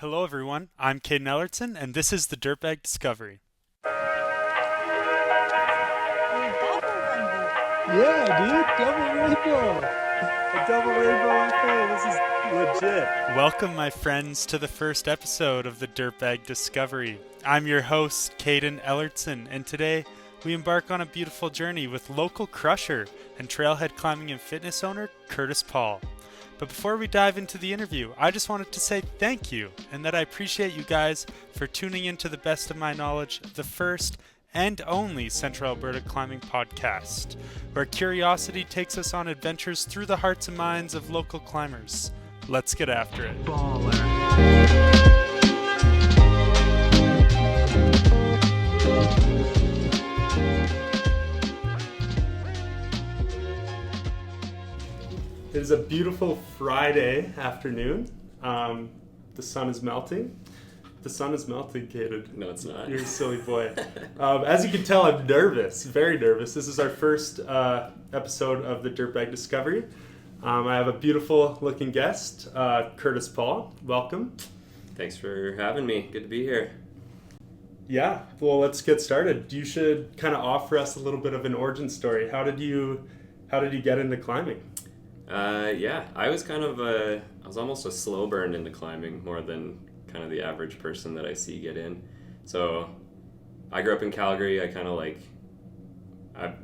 Hello, everyone. I'm Caden Ellertson, and this is the Dirtbag Discovery. Yeah, dude, double rainbow. A double rainbow FA. This is legit. Welcome, my friends, to the first episode of the Dirtbag Discovery. I'm your host, Caden Ellertson, and today we embark on a beautiful journey with local crusher and trailhead climbing and fitness owner Kurtis Paul. But before we dive into the interview, I just wanted to say thank you and that I appreciate you guys for tuning in to the best of my knowledge, the first and only Central Alberta climbing podcast, where curiosity takes us on adventures through the hearts and minds of local climbers. Let's get after it. It is a beautiful Friday afternoon. The sun is melting. The sun is melting, Caden. No, it's not. You're a silly boy. As you can tell, I'm nervous, very nervous. This is our first episode of the Dirtbag Discovery. I have a beautiful looking guest, Kurtis Paul. Welcome. Thanks for having me. Good to be here. Yeah, well, let's get started. You should kind of offer us a little bit of an origin story. How did you get into climbing? I was I was almost a slow burn into climbing more than kind of the average person that I see get in. So I grew up in Calgary. I've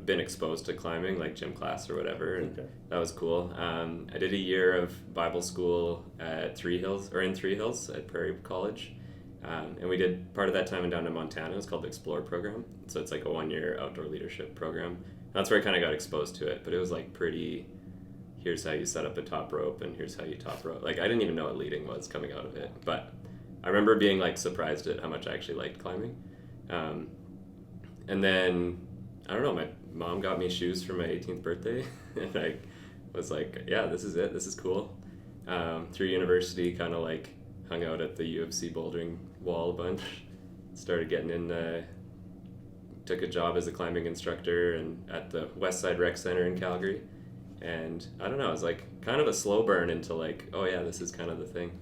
been exposed to climbing, like gym class or whatever, and That was cool. I did a year of Bible school at Three Hills at Prairie College. And we did part of that time down in Montana. It was called the Explore program. So it's like a 1-year outdoor leadership program. And that's where I kind of got exposed to it. But it was like pretty, here's how you set up a top rope and here's how you top rope. Like I didn't even know what leading was coming out of it. But I remember being like surprised at how much I actually liked climbing. And then, I don't know, my mom got me shoes for my 18th birthday. And I was like, yeah, this is it. This is cool. Through university, kind of like hung out at the U of C bouldering wall a bunch, started getting in, took a job as a climbing instructor and at the Westside Rec Center in Calgary, and I don't know, it was like kind of a slow burn into like, oh yeah, this is kind of the thing.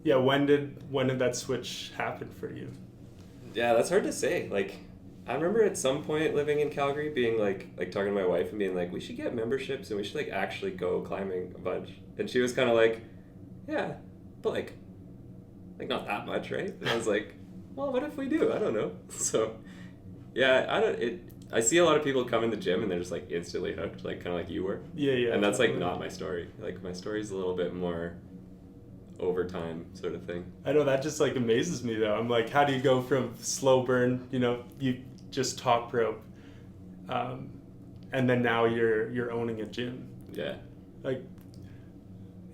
Yeah, when did that switch happen for you? Yeah, that's hard to say. Like, I remember at some point living in Calgary being like talking to my wife and being like, we should get memberships and we should like actually go climbing a bunch, and she was kind of like, yeah, but like not that much, right? And I was like, well, what if we do? I don't know. So, yeah, I see a lot of people come in the gym and they're just like instantly hooked, like kind of like you were. Yeah. And that's like not my story. Like my story's a little bit more overtime sort of thing. I know, that just like amazes me though. I'm like, how do you go from slow burn, you just top rope, and then now you're owning a gym? Yeah. Like,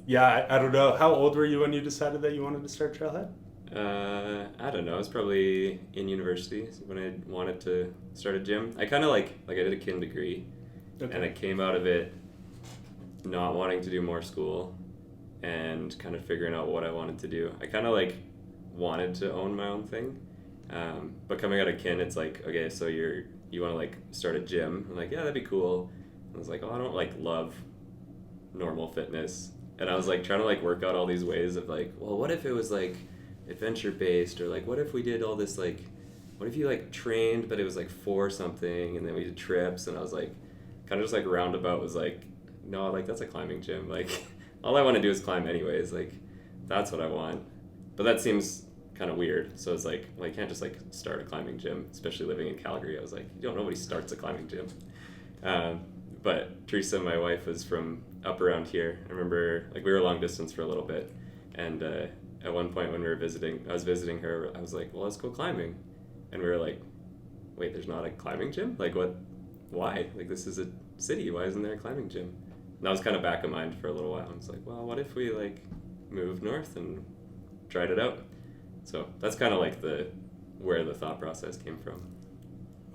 yeah, I don't know. How old were you when you decided that you wanted to start Trailhead? I don't know. I was probably in university when I wanted to start a gym. I kind of like I did a kin degree, and I came out of it not wanting to do more school and kind of figuring out what I wanted to do. I kind of like wanted to own my own thing, but coming out of kin, it's like, okay, so you want to like start a gym. I'm like, yeah, that'd be cool. And I was like, oh, I don't like love normal fitness. And I was like trying to like work out all these ways of like, well, what if it was like adventure based, or like what if we did all this, like what if you like trained but it was like for something, and then we did trips, and I was like kind of just like roundabout was like, no, like that's a climbing gym, like all I want to do is climb anyways, like that's what I want. But that seems kind of weird, so it's like, well, you can't just like start a climbing gym, especially living in Calgary. I was like, nobody starts a climbing gym. But Teresa, my wife, was from up around here. I remember like we were long distance for a little bit, and at one point when I was visiting her, I was like, well, let's go climbing. And we were like, wait, there's not a climbing gym? Like what, why? Like this is a city, why isn't there a climbing gym? And that was kind of back of mind for a little while. I was like, well, what if we like moved north and tried it out? So that's kind of like where the thought process came from.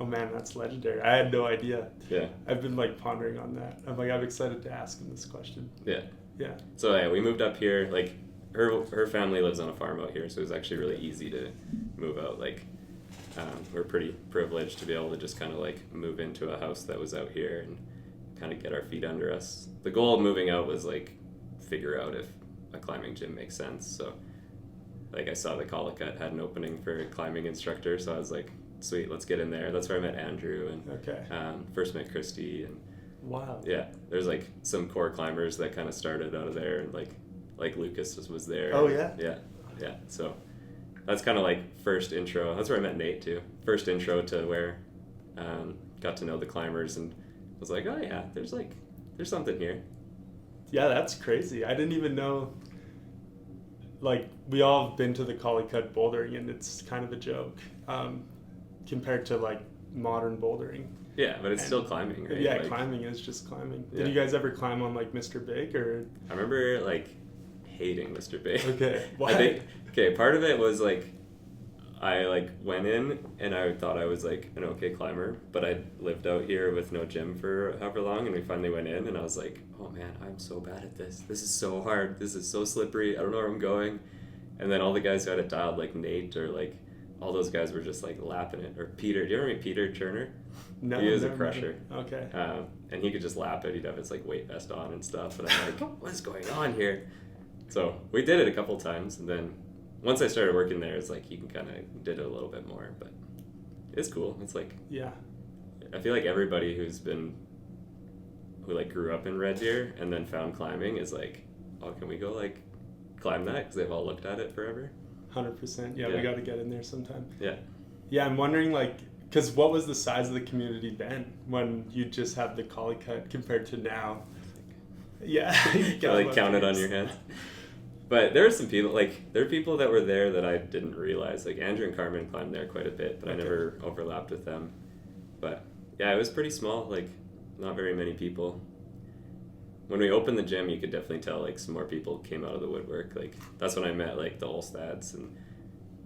Oh man, that's legendary. I had no idea. Yeah. I've been like pondering on that. I'm excited to ask him this question. Yeah. Yeah. So yeah, we moved up here. Like her family lives on a farm out here, so it was actually really easy to move out. Like we're pretty privileged to be able to just kind of like move into a house that was out here and kind of get our feet under us. The goal of moving out was like figure out if a climbing gym makes sense. So like I saw the Collicut had an opening for a climbing instructor, so I was like, sweet, let's get in there. That's where I met Andrew and Okay. First met Christy, and Wow. yeah, there's like some core climbers that kind of started out of there, and like Lucas was there. Oh, yeah? Yeah. So that's kind of like first intro. That's where I met Nate too. First intro to where got to know the climbers and was like, oh yeah, there's something here. Yeah, that's crazy. I didn't even know. Like, we all have been to the Collicut bouldering, and it's kind of a joke compared to like modern bouldering. Yeah, but it's still climbing, right? Yeah, like, climbing is just climbing. Yeah. Did you guys ever climb on like Mr. Big or? I remember like hating Mr. Big. Okay, why? I think part of it was like I like went in and I thought I was like an okay climber, but I lived out here with no gym for however long, and we finally went in and I was like, oh man, I'm so bad at this. This is so hard. This is so slippery. I don't know where I'm going. And then all the guys who had it dialed, like Nate or like all those guys were just like lapping it. Or Peter. Do you ever meet Peter Turner? No, he was a never crusher. Okay. And he could just lap it. He'd have his like weight vest on and stuff. And I'm like, what is going on here? So we did it a couple times, and then once I started working there, it's like you can kind of did it a little bit more, but it's cool. It's like, Yeah. I feel like everybody who like grew up in Red Deer and then found climbing is like, oh, can we go like climb that? Because they've all looked at it forever. 100%. Yeah, Yeah. we got to get in there sometime. Yeah. Yeah, I'm wondering like, because what was the size of the community then when you just have the Collicut compared to now? Yeah. You Can like count it on your hands. But there are some people, like, there are people that were there that I didn't realize. Like, Andrew and Carmen climbed there quite a bit, but I never overlapped with them. But, yeah, it was pretty small, like, not very many people. When we opened the gym, you could definitely tell, like, some more people came out of the woodwork. Like, that's when I met, like, the Olstads, and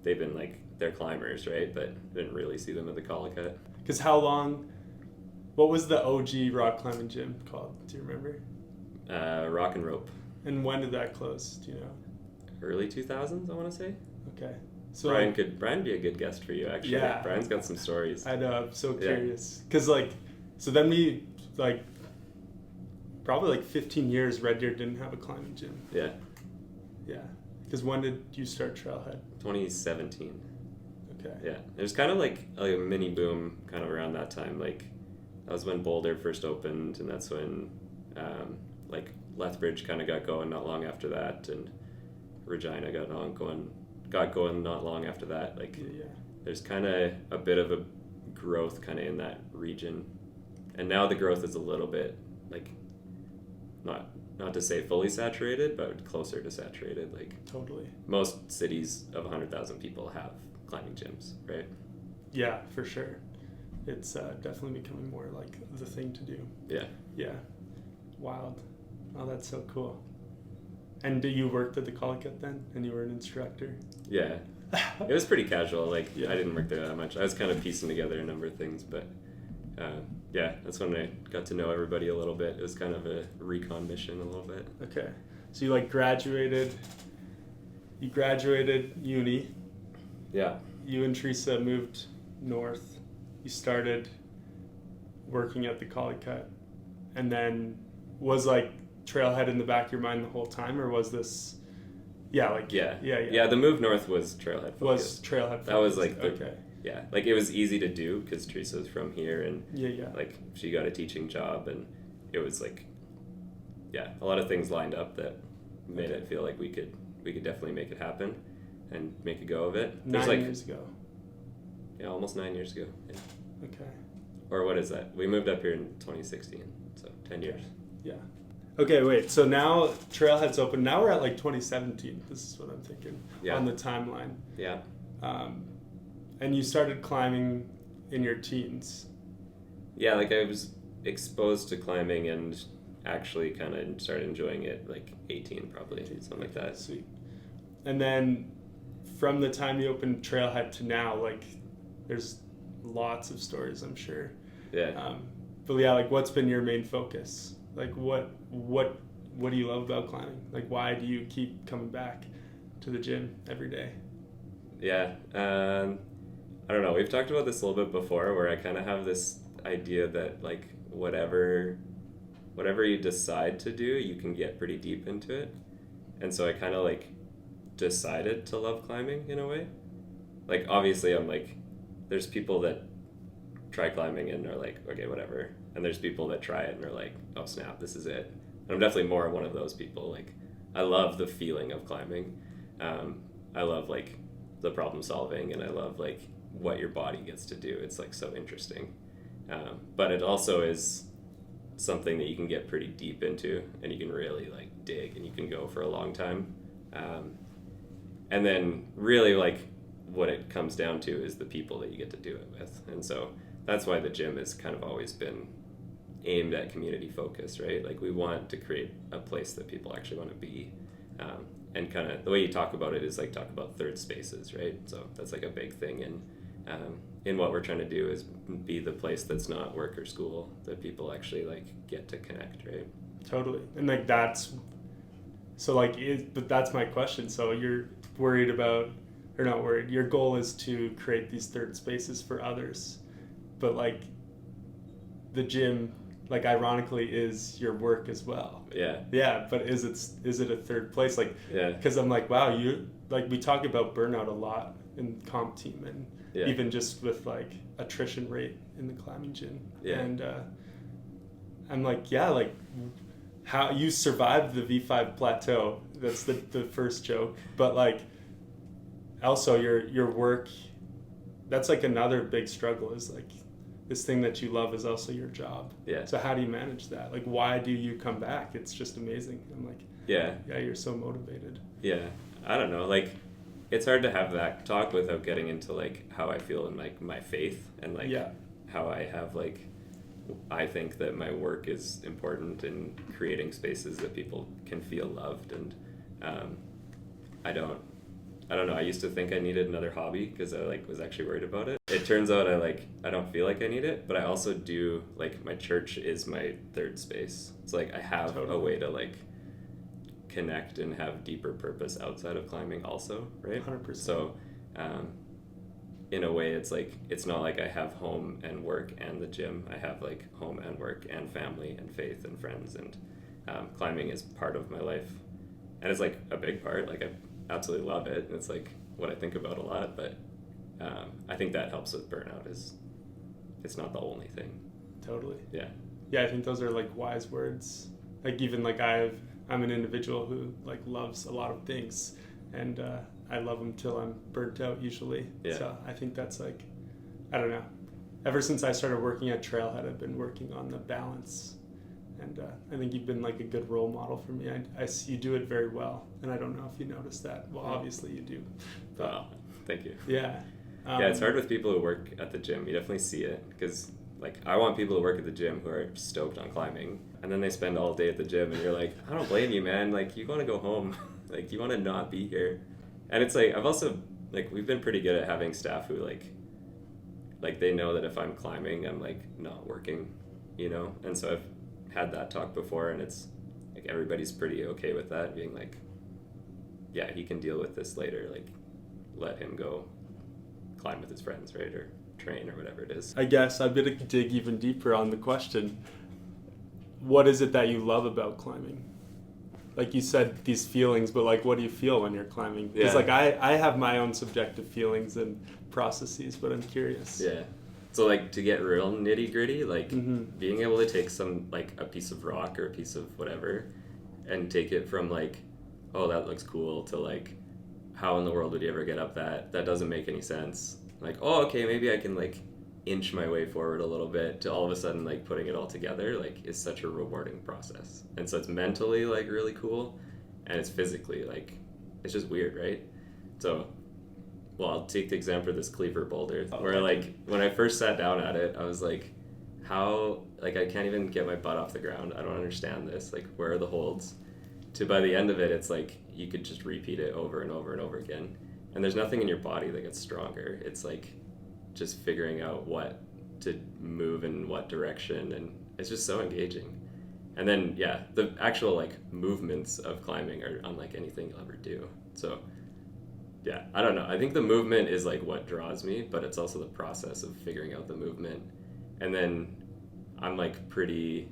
they've been, like, they're climbers, right? But I didn't really see them at the Collicut. Because what was the OG rock climbing gym called? Do you remember? Rock and Rope. And when did that close? Do you know? Early 2000s, I want to say. Okay. So Brian be a good guest for you, actually. Yeah. Brian's got some stories. I know, I'm so curious. Because, like, so then we, like, probably like 15 years, Red Deer didn't have a climbing gym. Yeah. Yeah. Because when did you start Trailhead? 2017. Okay. Yeah. There's kind of like a mini boom kind of around that time. Like, that was when Boulder first opened, and that's when, like, Lethbridge kind of got going not long after that, and Regina got going not long after that. Like, there's kind of a bit of a growth kind of in that region, and now the growth is a little bit like not to say fully saturated, but closer to saturated. Like, Totally. most cities of 100,000 people have climbing gyms, right? Yeah, for sure. It's definitely becoming more like the thing to do. Yeah. Yeah. Wild. Oh, that's so cool. And you worked at the Collicut then? And you were an instructor? Yeah. It was pretty casual. Like, Yeah. I didn't work there that much. I was kind of piecing together a number of things, but yeah, that's when I got to know everybody a little bit. It was kind of a recon mission a little bit. Okay. So you like graduated uni. Yeah. You and Teresa moved north. You started working at the Collicut. And then was like Trailhead in the back of your mind the whole time, or was this yeah. The move north was Trailhead focused. Was Trailhead focused. That was like okay. Yeah, like it was easy to do because Teresa's from here, and Yeah. like she got a teaching job, and it was like, yeah, a lot of things lined up that made it feel like we could definitely make it happen and make a go of it. 9 years ago. Yeah, almost 9 years ago. Yeah. Okay. Or what is that? We moved up here in 2016, so 10 years. Yeah. Okay, wait. So now Trailhead's open. Now we're at like 2017. This is what I'm thinking on the timeline. Yeah. And you started climbing in your teens. Yeah, like I was exposed to climbing and actually kind of started enjoying it like 18 probably, something like that. Sweet. And then from the time you opened Trailhead to now, like there's lots of stories, I'm sure. Yeah. But yeah, like what's been your main focus? Like what do you love about climbing? Like why do you keep coming back to the gym every day? Yeah. I don't know. We've talked about this a little bit before, where I kind of have this idea that like whatever you decide to do, you can get pretty deep into it. And so I kind of like decided to love climbing in a way. Like, obviously, I'm like, there's people that try climbing and are like, okay, whatever. And there's people that try it and are like, oh, snap, this is it. And I'm definitely more one of those people. Like, I love the feeling of climbing. I love, like, the problem solving, and I love, like, what your body gets to do. It's, like, so interesting. But it also is something that you can get pretty deep into, and you can really, like, dig, and you can go for a long time. And then really, like, what it comes down to is the people that you get to do it with. And so that's why the gym has kind of always been aimed at community focus, right? Like, we want to create a place that people actually want to be. And kind of the way you talk about it is like talk about third spaces, right? So that's like a big thing in what we're trying to do is be the place that's not work or school, that people actually like get to connect, right? Totally. And like that's so like but that's my question. So you're worried about, or not worried, your goal is to create these third spaces for others, but like the gym, like, ironically, is your work as well. Yeah, but is it a third place? Like, yeah, because I'm like, wow, you, like, we talk about burnout a lot in comp team, and even just with like attrition rate in the climbing gym. And I'm like, yeah, like, how you survived the V5 plateau. That's the first joke. But like, also your work, that's like another big struggle, is like, this thing that you love is also your job. Yeah. So how do you manage that? Like, why do you come back? It's just amazing. I'm like, yeah, you're so motivated. Yeah. I don't know. Like, it's hard to have that talk without getting into like how I feel in like my faith, and like how I have like, I think that my work is important in creating spaces that people can feel loved. And I don't know. I used to think I needed another hobby because I like was actually worried about it. It turns out I don't feel like I need it, but I also do, like, my church is my third space. It's like I have a way to like connect and have deeper purpose outside of climbing also, right? 100%. So in a way, it's like, it's not like I have home and work and the gym. I have like home and work and family and faith and friends, and climbing is part of my life, and it's like a big part. Like, I absolutely love it, and it's like what I think about a lot. But I think that helps with burnout, is it's not the only thing. Totally. Yeah, I think those are like wise words. Like, even like I'm an individual who like loves a lot of things, and I love them till I'm burnt out usually. So I think that's like, I don't know, ever since I started working at Trailhead, I've been working on the balance. And I think you've been like a good role model for me. I see you do it very well, and I don't know if you noticed that. Well, obviously you do. But, well, thank you. Yeah. It's hard with people who work at the gym. You definitely see it, because like, I want people to work at the gym who are stoked on climbing, and then they spend all day at the gym, and you're like, I don't blame you, man. Like, you want to go home. Like, you want to not be here. And it's like, I've also, like, we've been pretty good at having staff who like they know that if I'm climbing, I'm like not working, you know? And so I've had that talk before, and it's like everybody's pretty okay with that, being like, yeah, he can deal with this later, like, let him go climb with his friends, right, or train or whatever it is. I guess I'm gonna dig even deeper on the question. What is it that you love about climbing? Like, you said these feelings, but like, what do you feel when you're climbing? Because like I have my own subjective feelings and processes, but I'm curious. Yeah. So like, to get real nitty gritty, like being able to take some, like, a piece of rock or a piece of whatever, and take it from like, oh, that looks cool, to like, how in the world would you ever get up that? That doesn't make any sense. Like, oh, okay, maybe I can like inch my way forward a little bit, to all of a sudden like putting it all together, like, is such a rewarding process. And so it's mentally like really cool, and it's physically like, it's just weird, right? So, well, I'll take the example of this Cleaver boulder, where like, when I first sat down at it, I was like, how, like, I can't even get my butt off the ground. I don't understand this. Like, where are the holds? To by the end of it, it's like, you could just repeat it over and over and over again. And there's nothing in your body that gets stronger. It's like just figuring out what to move in what direction, and it's just so engaging. And then, yeah, the actual like movements of climbing are unlike anything you'll ever do. So, yeah, I don't know. I think the movement is like what draws me, but it's also the process of figuring out the movement. And then I'm like pretty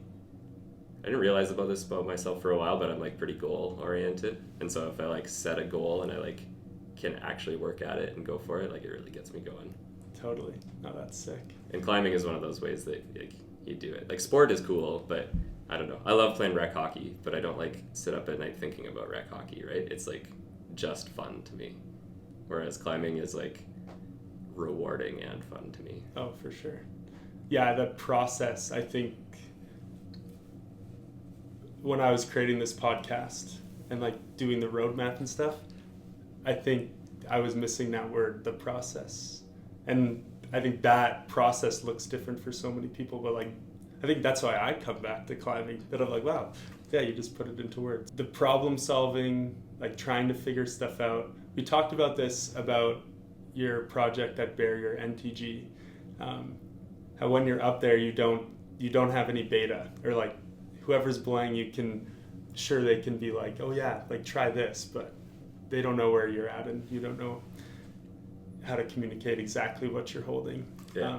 I didn't realize about this about myself for a while, but I'm like pretty goal oriented. And so if I like set a goal and I like can actually work at it and go for it, like it really gets me going. Totally. No, that's sick. And climbing is one of those ways that like you do it. Like sport is cool, but I don't know. I love playing rec hockey, but I don't like sit up at night thinking about rec hockey, right? It's like just fun to me. Whereas climbing is like rewarding and fun to me. Oh, for sure. Yeah, the process, I think when I was creating this podcast and like doing the roadmap and stuff, I think I was missing that word, the process. And I think that process looks different for so many people, but like, I think that's why I come back to climbing, that I'm like, wow, yeah, you just put it into words. The problem solving, like trying to figure stuff out. We talked about this, about your project at Barrier, NTG, how when you're up there, you don't have any beta, or like whoever's below you they can be like, oh yeah, like try this, but they don't know where you're at and you don't know how to communicate exactly what you're holding. Yeah.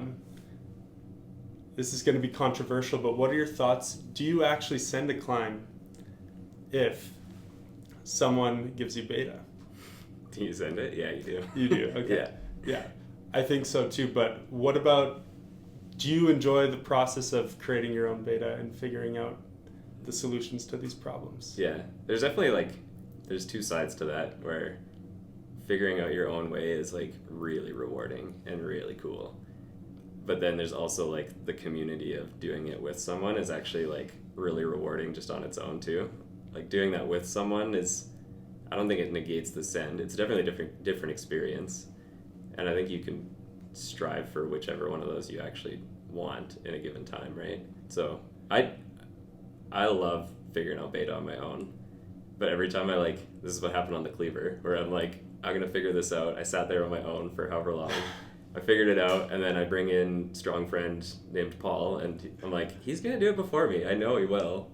This is going to be controversial, but what are your thoughts? Do you actually send a climb if someone gives you beta? Do you send it? Yeah, you do. You do, okay. Yeah. Yeah, I think so too, but what about, do you enjoy the process of creating your own beta and figuring out the solutions to these problems? Yeah, there's definitely like, there's two sides to that, where figuring out your own way is like really rewarding and really cool. But then there's also like the community of doing it with someone is actually like really rewarding just on its own too. Like doing that with someone is, I don't think it negates the send. It's definitely a different experience. And I think you can strive for whichever one of those you actually want in a given time, right? So I love figuring out beta on my own. But every time this is what happened on the Cleaver, where I'm like, I'm going to figure this out. I sat there on my own for however long. I figured it out, and then I bring in strong friend named Paul, and I'm like, he's going to do it before me. I know he will.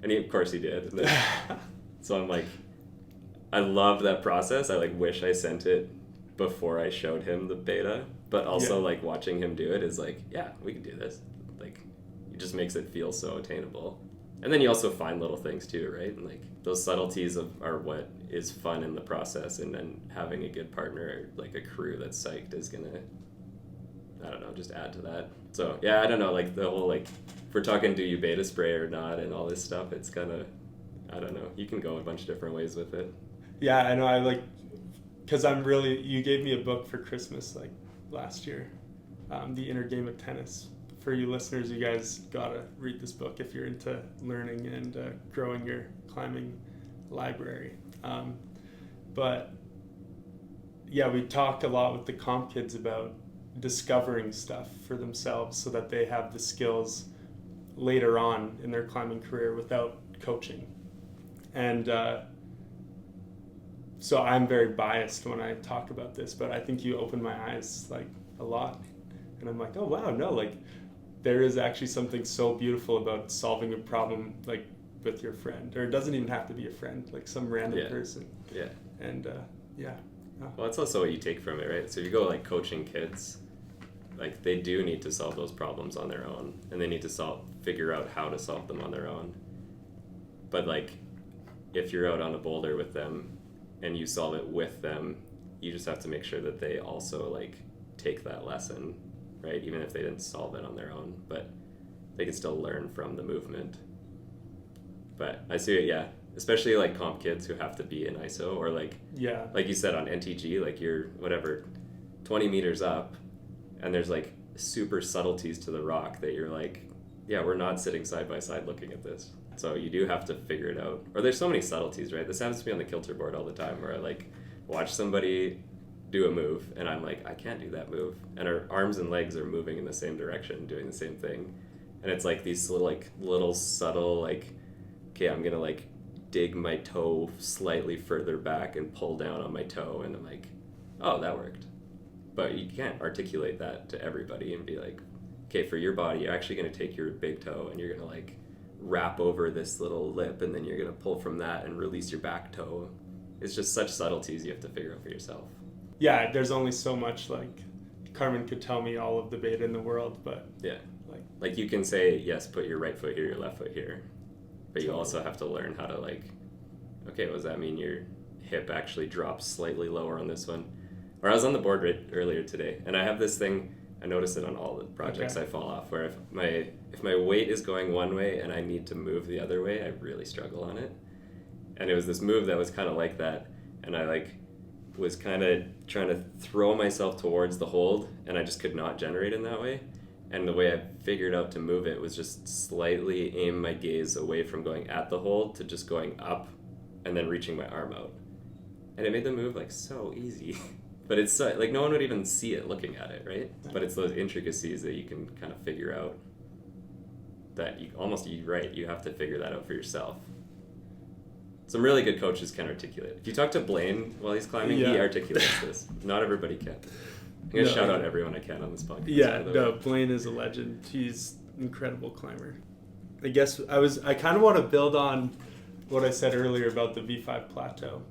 And of course he did. And then, so I'm like, I love that process. I like wish I sent it before I showed him the beta, but also like watching him do it is like, yeah, we can do this. Like, it just makes it feel so attainable. And then you also find little things too, right? And like those subtleties are what is fun in the process, and then having a good partner, like a crew that's psyched, is gonna, I don't know, just add to that. So yeah, I don't know, like the whole like, if we're talking do you beta spray or not and all this stuff, it's kind of, I don't know, you can go a bunch of different ways with it. Yeah, I know, because you gave me a book for Christmas like last year, The Inner Game of Tennis. For you listeners, you guys gotta read this book if you're into learning and growing your climbing library. But yeah, we talked a lot with the comp kids about discovering stuff for themselves so that they have the skills later on in their climbing career without coaching. And so I'm very biased when I talk about this, but I think you opened my eyes like a lot. And I'm like, oh wow, no, like there is actually something so beautiful about solving a problem like with your friend, or it doesn't even have to be a friend, like some random person. Yeah. And yeah. Oh. Well, that's also what you take from it, right? So if you go like coaching kids, like they do need to solve those problems on their own, and they need to figure out how to solve them on their own. But like, if you're out on a boulder with them and you solve it with them, you just have to make sure that they also like take that lesson, right? Even if they didn't solve it on their own, but they can still learn from the movement. But I see it, yeah. Especially like comp kids who have to be in ISO, or like you said on NTG, like you're whatever 20 meters up, and there's like super subtleties to the rock that you're like, yeah, we're not sitting side by side looking at this. So you do have to figure it out. Or there's so many subtleties, right? This happens to me on the kilter board all the time, where I like watch somebody do a move and I'm like, I can't do that move, and our arms and legs are moving in the same direction, doing the same thing, and it's like these little subtle like, okay, I'm gonna like dig my toe slightly further back and pull down on my toe, and I'm like, oh, that worked. But you can't articulate that to everybody and be like, okay, for your body, you're actually going to take your big toe and you're going to like wrap over this little lip, and then you're going to pull from that and release your back toe. It's just such subtleties you have to figure out for yourself. Yeah, there's only so much, like Carmen could tell me all of the beta in the world, but yeah, like you can say, yes, put your right foot here, your left foot here, but you also have to learn how to like, okay, what does that mean your hip actually drops slightly lower on this one? Or I was on the board earlier today, and I have this thing, I notice it on all the projects I fall off, where if my weight is going one way and I need to move the other way, I really struggle on it. And it was this move that was kind of like that, and I like was kind of trying to throw myself towards the hold, and I just could not generate in that way. And the way I figured out to move it was just slightly aim my gaze away from going at the hold to just going up and then reaching my arm out. And it made the move like so easy. But it's like no one would even see it looking at it, right? But it's those intricacies that you can kind of figure out that you have to figure that out for yourself. Some really good coaches can articulate. If you talk to Blaine while he's climbing, he articulates this. Not everybody can. I'm going to shout out everyone I can on this podcast. Yeah, no, Blaine is a legend. He's an incredible climber. I guess I kind of want to build on what I said earlier about the V5 plateau.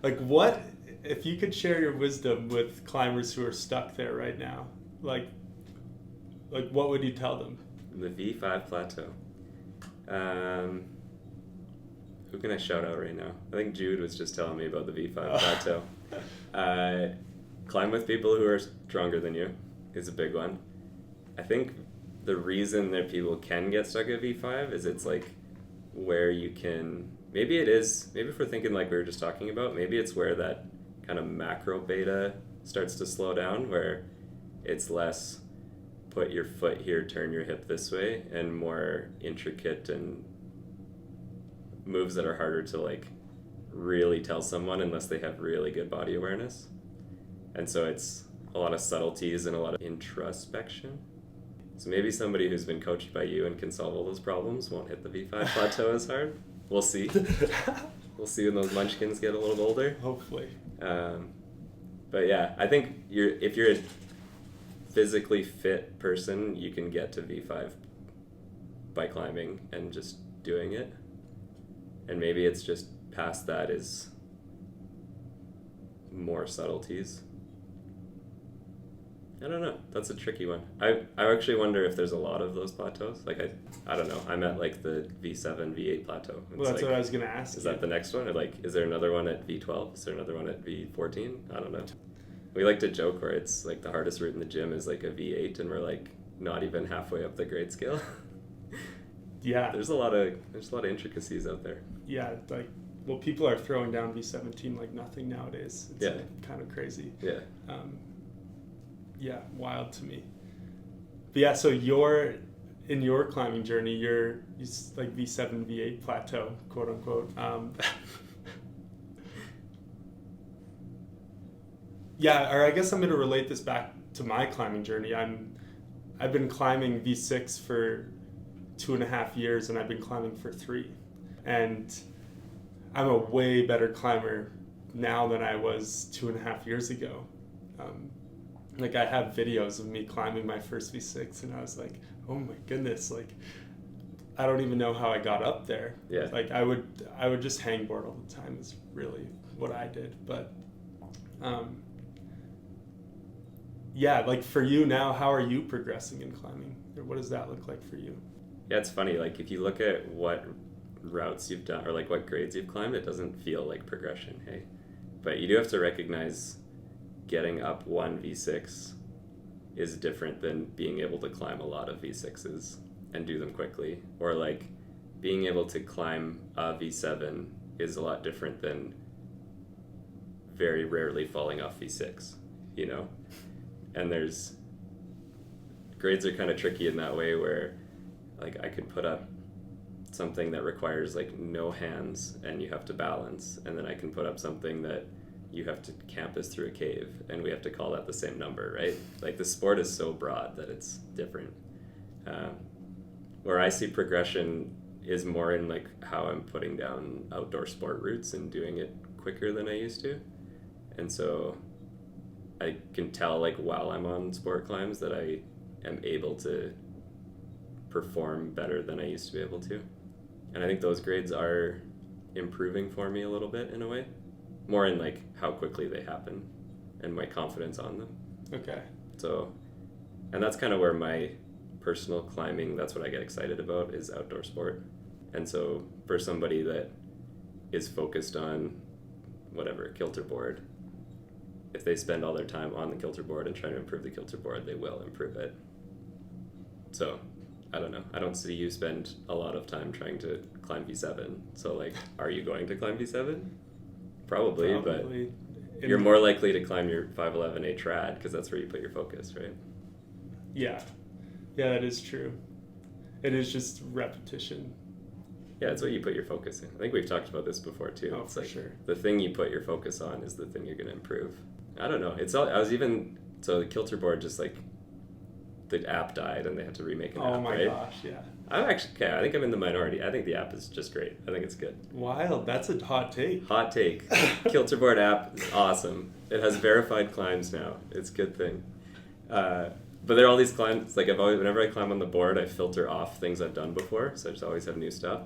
Like what, if you could share your wisdom with climbers who are stuck there right now, like what would you tell them? The V5 plateau. Who can I shout out right now? I think Jude was just telling me about the V5 plateau. Climb with people who are stronger than you is a big one. I think the reason that people can get stuck at V5 is it's like where you can, maybe if we're thinking like we were just talking about, maybe it's where that kind of macro beta starts to slow down, where it's less put your foot here, turn your hip this way, and more intricate and moves that are harder to like really tell someone unless they have really good body awareness. And so it's a lot of subtleties and a lot of introspection. So maybe somebody who's been coached by you and can solve all those problems won't hit the V5 plateau as hard. We'll see. We'll see when those munchkins get a little older. Hopefully. But yeah, I think if you're a physically fit person, you can get to V5 by climbing and just doing it. And maybe it's just past that is more subtleties. I don't know. That's a tricky one. I actually wonder if there's a lot of those plateaus. Like I don't know. I'm at like the V7, V8 plateau. Well, that's like, what I was gonna ask. Is that the next one? Or like, is there another one at V12? Is there another one at V14? I don't know. We like to joke where it's like the hardest route in the gym is like a V8, and we're like not even halfway up the grade scale. Yeah. There's a lot of intricacies out there. Yeah, like, well, people are throwing down V17 like nothing nowadays. It's like, kind of crazy. Yeah. Yeah, wild to me. But yeah, so in your climbing journey, you're like V7, V8 plateau, quote unquote. Yeah, or I guess I'm going to relate this back to my climbing journey. I've been climbing V6 for 2.5 years, and I've been climbing for 3. And I'm a way better climber now than I was 2.5 years ago. Like I have videos of me climbing my first V6, and I was like, oh my goodness, like I don't even know how I got up there. Yeah. Like I would just hangboard all the time is really what I did. But yeah, like for you now, how are you progressing in climbing? Or what does that look like for you? Yeah, it's funny. Like if you look at what routes you've done or like what grades you've climbed, it doesn't feel like progression, hey? But you do have to recognize getting up one V6 is different than being able to climb a lot of V6s and do them quickly. Or like being able to climb a V7 is a lot different than very rarely falling off V6, you know? And grades are kind of tricky in that way where like I could put up something that requires like no hands and you have to balance, and then I can put up something that you have to campus through a cave and we have to call that the same number, right? Like the sport is so broad that it's different. Where I see progression is more in like how I'm putting down outdoor sport routes and doing it quicker than I used to. And so I can tell like while I'm on sport climbs that I am able to perform better than I used to be able to. And I think those grades are improving for me a little bit in a way. More in like how quickly they happen and my confidence on them. Okay. So, and that's kind of where my personal climbing, that's what I get excited about, is outdoor sport. And so for somebody that is focused on whatever, kilter board, if they spend all their time on the kilter board and trying to improve the kilter board, they will improve it. So, I don't know. I don't see you spend a lot of time trying to climb V7. So, like, are you going to climb V7? Probably. But you're more likely to climb your 511A trad because that's where you put your focus, right? Yeah. Yeah, that is true. It is just repetition. Yeah, it's what you put your focus in. I think we've talked about this before too. Oh, it's for like sure. The thing you put your focus on is the thing you're going to improve. I don't know. So the kilter board just like, the app died and they had to remake an app, Oh my right? gosh, yeah. I think I'm in the minority. I think the app is just great. I think it's good. Wild. That's a hot take. Hot take. Kilter board app is awesome. It has verified climbs now. It's a good thing. But there are all these climbs, like whenever I climb on the board, I filter off things I've done before, so I just always have new stuff.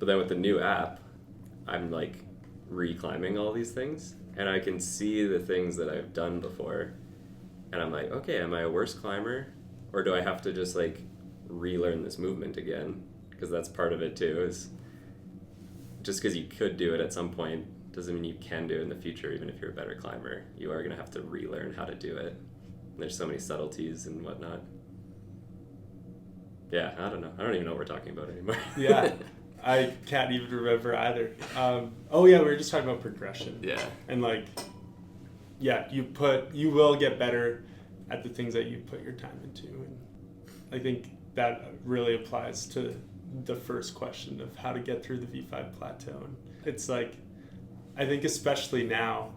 But then with the new app, I'm like re-climbing all these things, and I can see the things that I've done before, and I'm like, okay, am I a worse climber? Or do I have to just like relearn this movement again? Because that's part of it too, is just because you could do it at some point doesn't mean you can do it in the future, even if you're a better climber. You are going to have to relearn how to do it. And there's so many subtleties and whatnot. Yeah, I don't know. I don't even know what we're talking about anymore. Yeah, I can't even remember either. We were just talking about progression. Yeah. And like, yeah, you will get better at the things that you put your time into. And I think that really applies to the first question of how to get through the V5 plateau. And it's like, I think especially now,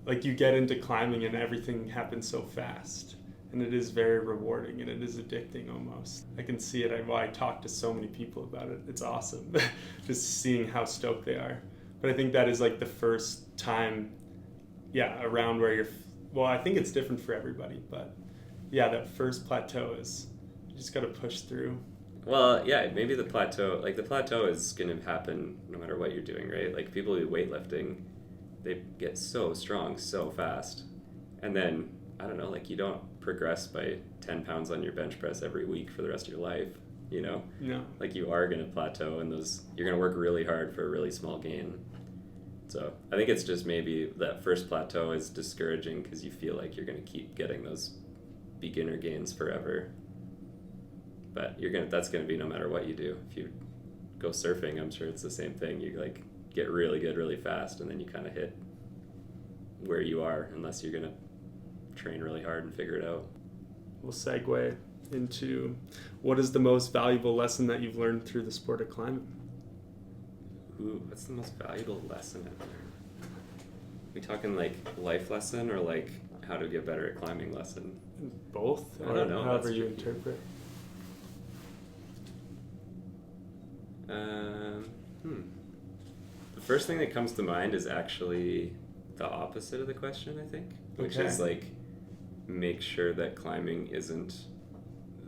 like you get into climbing and everything happens so fast. And it is very rewarding and it is addicting almost. I can see it. I talk to so many people about it. It's awesome just seeing how stoked they are. But I think that is like the first time, around where I think it's different for everybody. But yeah, that first plateau is, you just got to push through. Well, yeah, maybe the plateau is going to happen no matter what you're doing, right? Like people who do weightlifting, they get so strong so fast. And then, I don't know, like you don't progress by 10 pounds on your bench press every week for the rest of your life, you know? No. Like you are going to plateau and you're going to work really hard for a really small gain. So I think it's just maybe that first plateau is discouraging because you feel like you're going to keep getting those beginner gains forever. But that's going to be no matter what you do. If you go surfing, I'm sure it's the same thing. You like get really good really fast and then you kind of hit where you are unless you're going to train really hard and figure it out. We'll segue into what is the most valuable lesson that you've learned through the sport of climbing? Ooh, what's the most valuable lesson I've learned? Are we talking like life lesson or like how to get better at climbing lesson? Both. I don't know. However you interpret. The first thing that comes to mind is actually the opposite of the question, I think, which is like make sure that climbing isn't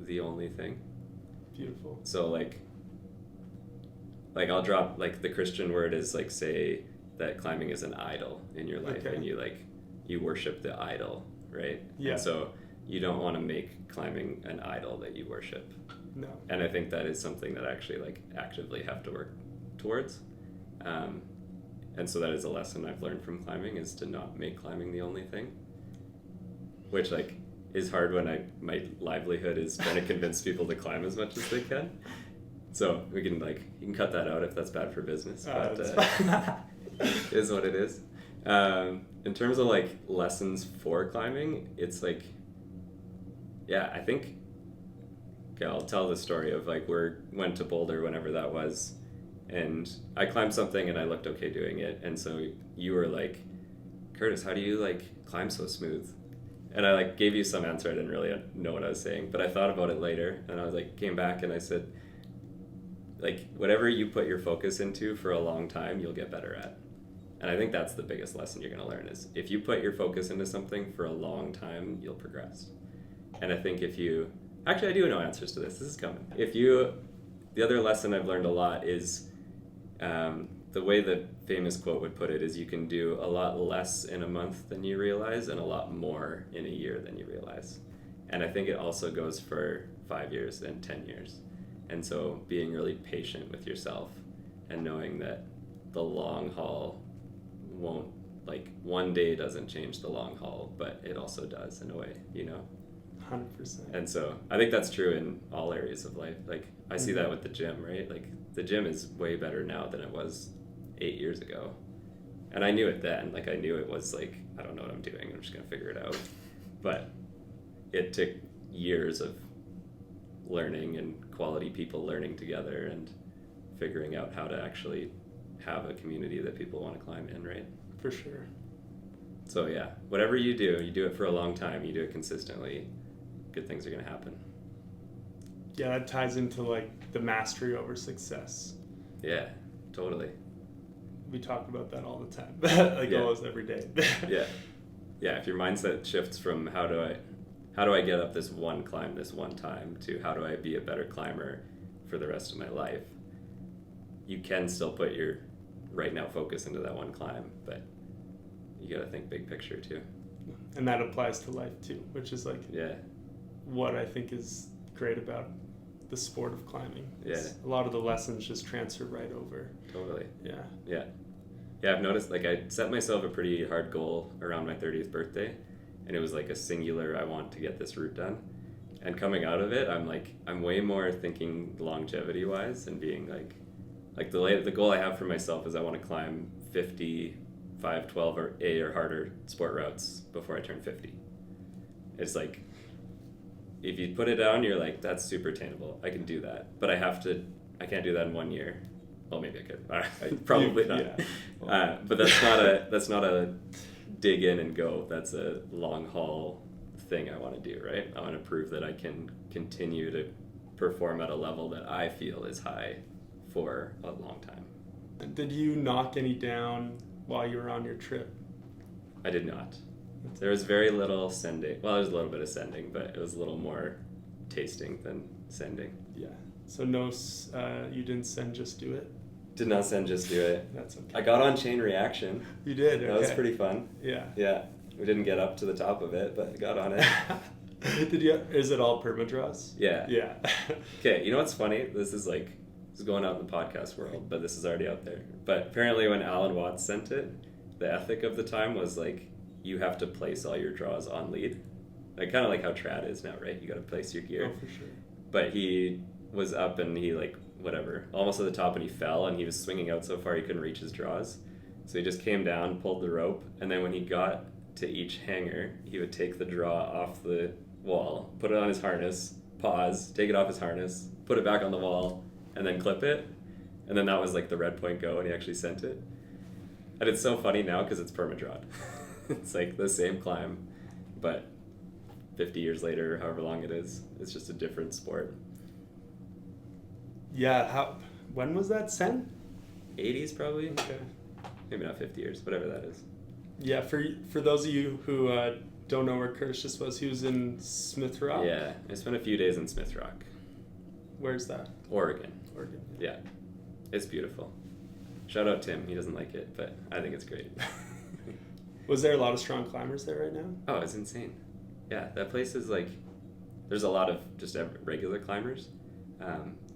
the only thing. Beautiful. So like I'll drop like the Christian word is like say that climbing is an idol in your life and you worship the idol, right? Yeah. And so you don't want to make climbing an idol that you worship. No. And I think that is something that I actually like actively have to work towards. And so that is a lesson I've learned from climbing is to not make climbing the only thing, which like is hard when my livelihood is trying to convince people to climb as much as they can. So we can you can cut that out if that's bad for business, but it is what it is. In terms of like lessons for climbing, it's like, yeah, I think, okay, I'll tell the story of like went to Boulder whenever that was, and I climbed something and I looked okay doing it, and so you were like, Kurtis, how do you like climb so smooth? And I like gave you some answer. I didn't really know what I was saying, but I thought about it later, and I was like, came back and I said, like whatever you put your focus into for a long time, you'll get better at. And I think that's the biggest lesson you're going to learn is if you put your focus into something for a long time, you'll progress. And I think actually I do know answers to this. This is coming. The other lesson I've learned a lot is the way the famous quote would put it is you can do a lot less in a month than you realize and a lot more in a year than you realize. And I think it also goes for 5 years and 10 years. And so being really patient with yourself and knowing that the long haul won't, like, one day doesn't change the long haul, but it also does in a way, 100%. And so I think that's true in all areas of life. Like, I see that with the gym, right? Like, the gym is way better now than it was 8 years ago. And I knew it then. Like, I knew it was like, I don't know what I'm doing. I'm just going to figure it out. But it took years of learning and quality people learning together and figuring out how to actually have a community that people want to climb in, right? For sure. So yeah, whatever you do it for a long time, you do it consistently, good things are going to happen. Yeah, that ties into like the mastery over success. Yeah, totally. We talk about that all the time, almost every day. Yeah, if your mindset shifts from how do I get up this one climb this one time to how do I be a better climber for the rest of my life, you can still put your right now focus into that one climb, but you got to think big picture too. And that applies to life too, which is like what I think is great about the sport of climbing. Yeah. A lot of the lessons just transfer right over. Totally. Yeah. I've noticed, like, I set myself a pretty hard goal around my 30th birthday, and it was like a singular, I want to get this route done. And coming out of it, I'm way more thinking longevity wise and being like the goal I have for myself is I want to climb 50 512 or A or harder sport routes before I turn 50. It's like, if you put it down, you're like, that's super attainable. I can do that, but I can't do that in 1 year. Well, maybe I could. Probably not. Yeah. But that's not a dig in and go. That's a long haul thing I want to do, right? I want to prove that I can continue to perform at a level that I feel is high for a long time. Did you knock any down while you were on your trip? I did not. There was very little sending. Well, there was a little bit of sending, but it was a little more tasting than sending. Yeah. So no, you didn't send Just Do It? Did not send Just Do It. That's okay. I got on Chain Reaction. You did? Okay. That was pretty fun. Yeah. Yeah. We didn't get up to the top of it, but I got on it. Is it all permadraws? Yeah. Yeah. Okay, you know what's funny? This is going out in the podcast world, but this is already out there. But apparently when Alan Watts sent it, the ethic of the time was like, you have to place all your draws on lead. Like, kind of like how trad is now, right? You got to place your gear. Oh, for sure. But he was up and he almost at the top, and he fell, and he was swinging out so far he couldn't reach his draws. So he just came down, pulled the rope, and then when he got to each hanger, he would take the draw off the wall, put it on his harness, pause, take it off his harness, put it back on the wall, and then clip it. And then that was like the red point go, and he actually sent it. And it's so funny now because it's permadrawn. It's like the same climb, but 50 years later, however long it is, it's just a different sport. Yeah, when was that sent? 80s probably? Okay. Maybe not 50 years, whatever that is. Yeah, for those of you who don't know where Kurtis was, he was in Smith Rock? Yeah, I spent a few days in Smith Rock. Where's that? Oregon. Yeah. It's beautiful. Shout out Tim, he doesn't like it, but I think it's great. Was there a lot of strong climbers there right now? Oh, it's insane. Yeah, that place is like, there's a lot of just regular climbers.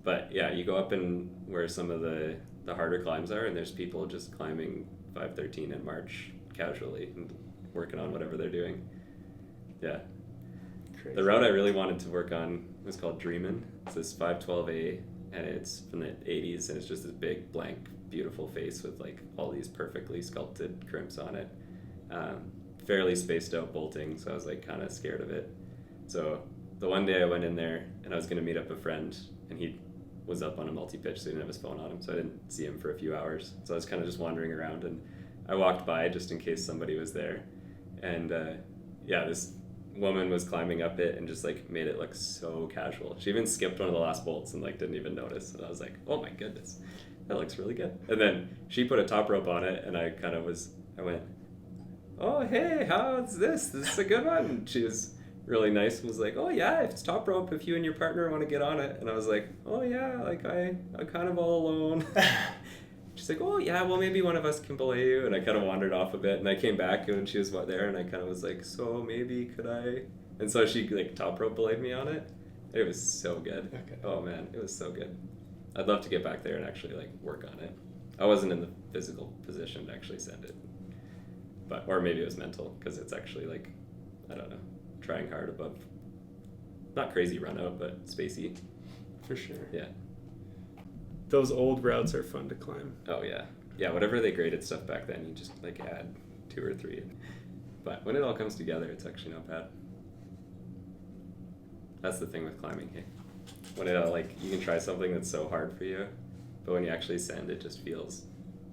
But yeah, you go up in where some of the harder climbs are, and there's people just climbing 513 in March casually and working on whatever they're doing. Yeah. Crazy. The route I really wanted to work on was called Dreamin'. It's this 512A, and it's from the 80s, and it's just this big, blank, beautiful face with like all these perfectly sculpted crimps on it. Fairly spaced out bolting, so I was like kind of scared of it. So the one day I went in there, and I was going to meet up a friend, and he was up on a multi-pitch, so he didn't have his phone on him, so I didn't see him for a few hours. So I was kind of just wandering around, and I walked by just in case somebody was there. And this woman was climbing up it and just like made it look so casual. She even skipped one of the last bolts and like didn't even notice. And I was like, oh my goodness, that looks really good. And then she put a top rope on it, and I went, oh hey, how's this? This is a good one. And she was really nice and was like, oh yeah, if it's top rope, if you and your partner want to get on it. And I was like, oh yeah, like I'm kind of all alone. She's like, oh yeah, well maybe one of us can belay you. And I kind of wandered off a bit, and I came back and she was there, and I kind of was like, so maybe could I? And so she like top rope belayed me on it, It was so good. Okay. Oh man, it was so good. I'd love to get back there and actually like work on it. I wasn't in the physical position to actually send it, or maybe it was mental, because it's actually like, I don't know, trying hard above, not crazy run out, but spacey. For sure. Yeah. Those old routes are fun to climb. Oh yeah. Yeah, whatever they graded stuff back then, you just like add 2 or 3. But when it all comes together, it's actually not bad. That's the thing with climbing, hey? When it all, like, you can try something that's so hard for you, but when you actually send, it just feels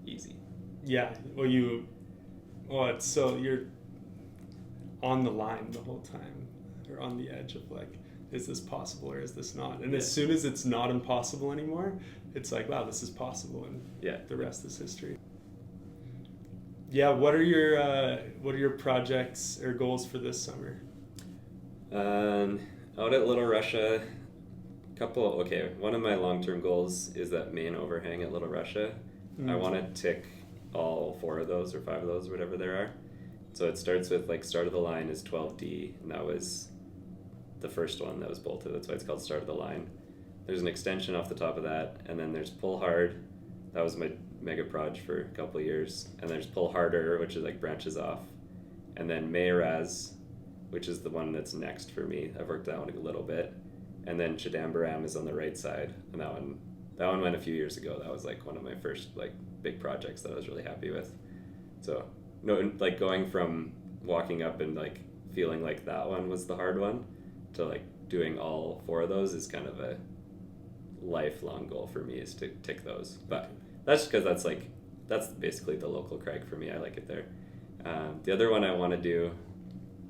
easy. Yeah. Well, it's so you're on the line the whole time, or on the edge of like, is this possible or is this not? And as soon as it's not impossible anymore, it's like, wow, this is possible, and the rest is history. Yeah. What are your projects or goals for this summer? Out at Little Russia, one of my long-term goals is that main overhang at Little Russia. I want to tick all 4 of those or 5 of those, whatever there are. So it starts with like start of the line is 12D, and that was the first one that was bolted. That's why it's called start of the line. There's an extension off the top of that, and then there's pull hard. That was my mega proj for a couple of years. And there's pull harder, which is like branches off. And then Mayraz, which is the one that's next for me. I've worked that one a little bit. And then Chidambaram is on the right side, and that one went a few years ago. That was like one of my first like big projects that I was really happy with. So no, like going from walking up and like feeling like that one was the hard one to like doing all 4 of those is kind of a lifelong goal for me, is to tick those. But that's because that's basically the local crag for me. I like it there. The other one I want to do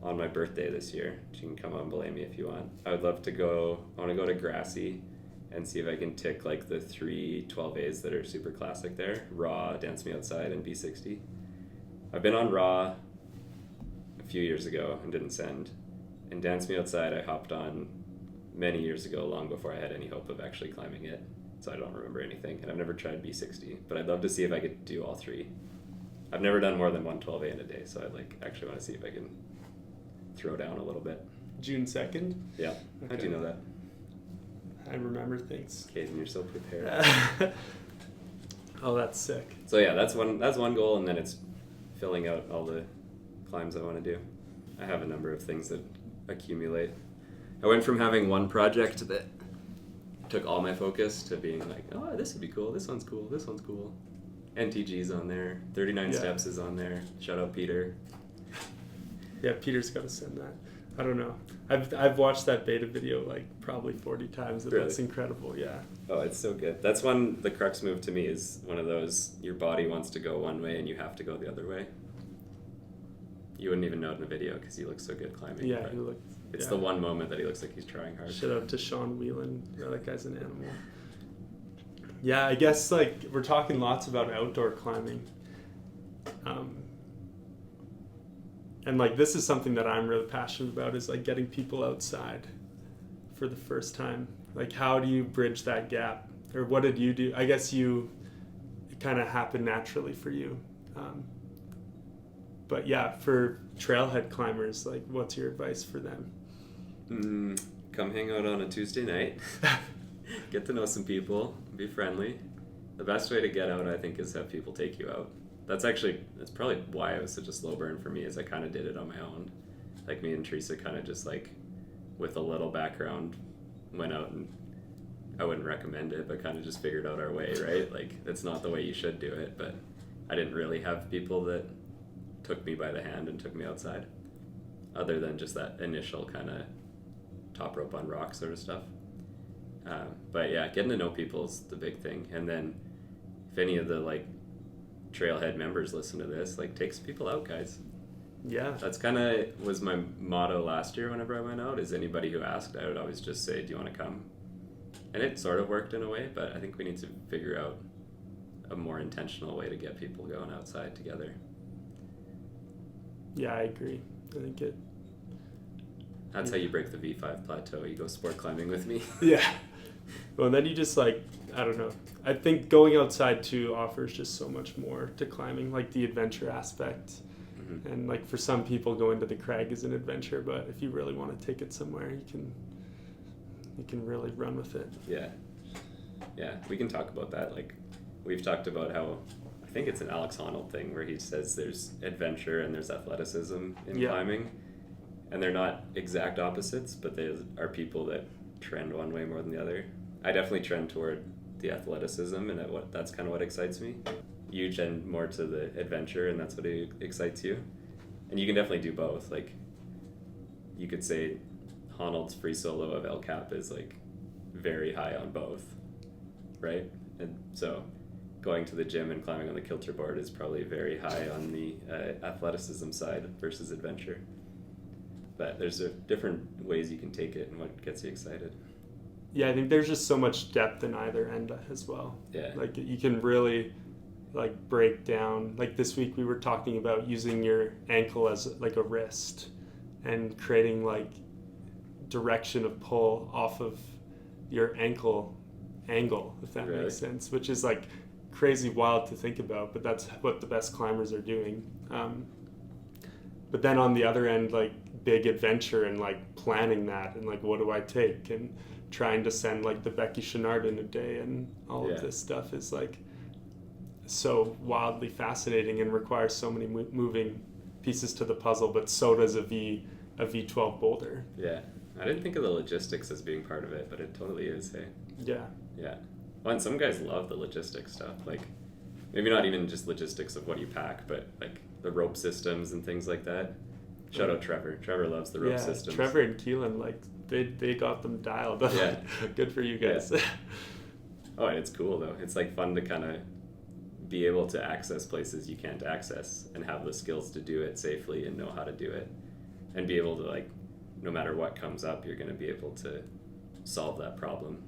on my birthday this year, you can come on belay me if you want. I want to go to Grassy and see if I can tick like the 3 12As that are super classic there: Raw, Dance Me Outside, and B60. I've been on Raw a few years ago and didn't send, and Dance Me Outside I hopped on many years ago, long before I had any hope of actually climbing it, so I don't remember anything, and I've never tried B60, but I'd love to see if I could do all 3. I've never done more than 1 12A in a day, so I'd like actually want to see if I can throw down a little bit. June 2nd? Yeah. Okay. How'd you know that? I remember things. Caden, you're so prepared. Oh, that's sick. So yeah, that's one goal, and then it's filling out all the climbs I want to do. I have a number of things that accumulate. I went from having one project that took all my focus to being like, oh, this would be cool, this one's cool, this one's cool. NTG's on there, 39 Steps is on there. Shout out Peter. Yeah, Peter's got to send that. I don't know. I've watched that beta video like probably 40 times. Really? That's incredible. Yeah. Oh, it's so good. That's one, the crux move to me is one of those, your body wants to go one way and you have to go the other way. You wouldn't even know it in a video because he looks so good climbing. Yeah, he looks. It's the one moment that he looks like he's trying hard. Shout out to Sean Whelan. Yeah, that guy's an animal. Yeah, I guess like we're talking lots about outdoor climbing. And like this is something that I'm really passionate about, is like getting people outside for the first time. Like how do you bridge that gap? Or what did you do? I guess it kind of happened naturally for you. But yeah, for trailhead climbers, like what's your advice for them? Come hang out on a Tuesday night. Get to know some people. Be friendly. The best way to get out, I think, is have people take you out. That's probably why it was such a slow burn for me, is I kind of did it on my own. Like me and Teresa kind of just like, with a little background, went out, and I wouldn't recommend it, but kind of just figured out our way, right? Like, it's not the way you should do it, but I didn't really have people that took me by the hand and took me outside, other than just that initial kind of top rope on rock sort of stuff. But yeah, getting to know people is the big thing. And then if any of the like Trailhead members listen to this, like take some people out, guys. Yeah. That's kind of was my motto last year whenever I went out, is anybody who asked, I would always just say, do you want to come? And it sort of worked in a way, but I think we need to figure out a more intentional way to get people going outside together. Yeah, I agree. I think That's how you break the V5 plateau. You go sport climbing with me. Yeah. Well, and then you just like, I don't know. I think going outside too offers just so much more to climbing, like the adventure aspect. Mm-hmm. And like for some people, going to the crag is an adventure, but if you really want to take it somewhere, you can You can really run with it. Yeah. Yeah, we can talk about that. Like, we've talked about how, I think it's an Alex Honnold thing where he says there's adventure and there's athleticism in climbing. And they're not exact opposites, but they are people that trend one way more than the other. I definitely trend toward the athleticism, and that's kind of what excites me. You tend more to the adventure, and that's what excites you. And you can definitely do both. Like, you could say Honnold's free solo of El Cap is like very high on both, right? And so going to the gym and climbing on the kilter board is probably very high on the athleticism side versus adventure. But there's different ways you can take it and what gets you excited. Yeah, I think there's just so much depth in either end as well. Yeah. Like, you can really like break down. Like, this week we were talking about using your ankle as like a wrist and creating like direction of pull off of your ankle angle, if that makes sense, which is like crazy wild to think about, but that's what the best climbers are doing. But then on the other end, like big adventure and like planning that and like what do I take and trying to send like the Becky Chenard in a day and all of this stuff is like so wildly fascinating and requires so many moving pieces to the puzzle, but so does a V12 boulder. Yeah, I didn't think of the logistics as being part of it, but it totally is, hey? Yeah. Yeah. Well, and some guys love the logistics stuff, like maybe not even just logistics of what you pack, but like the rope systems and things like that. Shout out Trevor. Trevor loves the rope systems. Trevor and Keelan, like they got them dialed. Yeah. Good for you guys. Yeah. Oh, and it's cool though. It's like fun to kind of be able to access places you can't access and have the skills to do it safely and know how to do it and be able to, like, no matter what comes up, you're going to be able to solve that problem.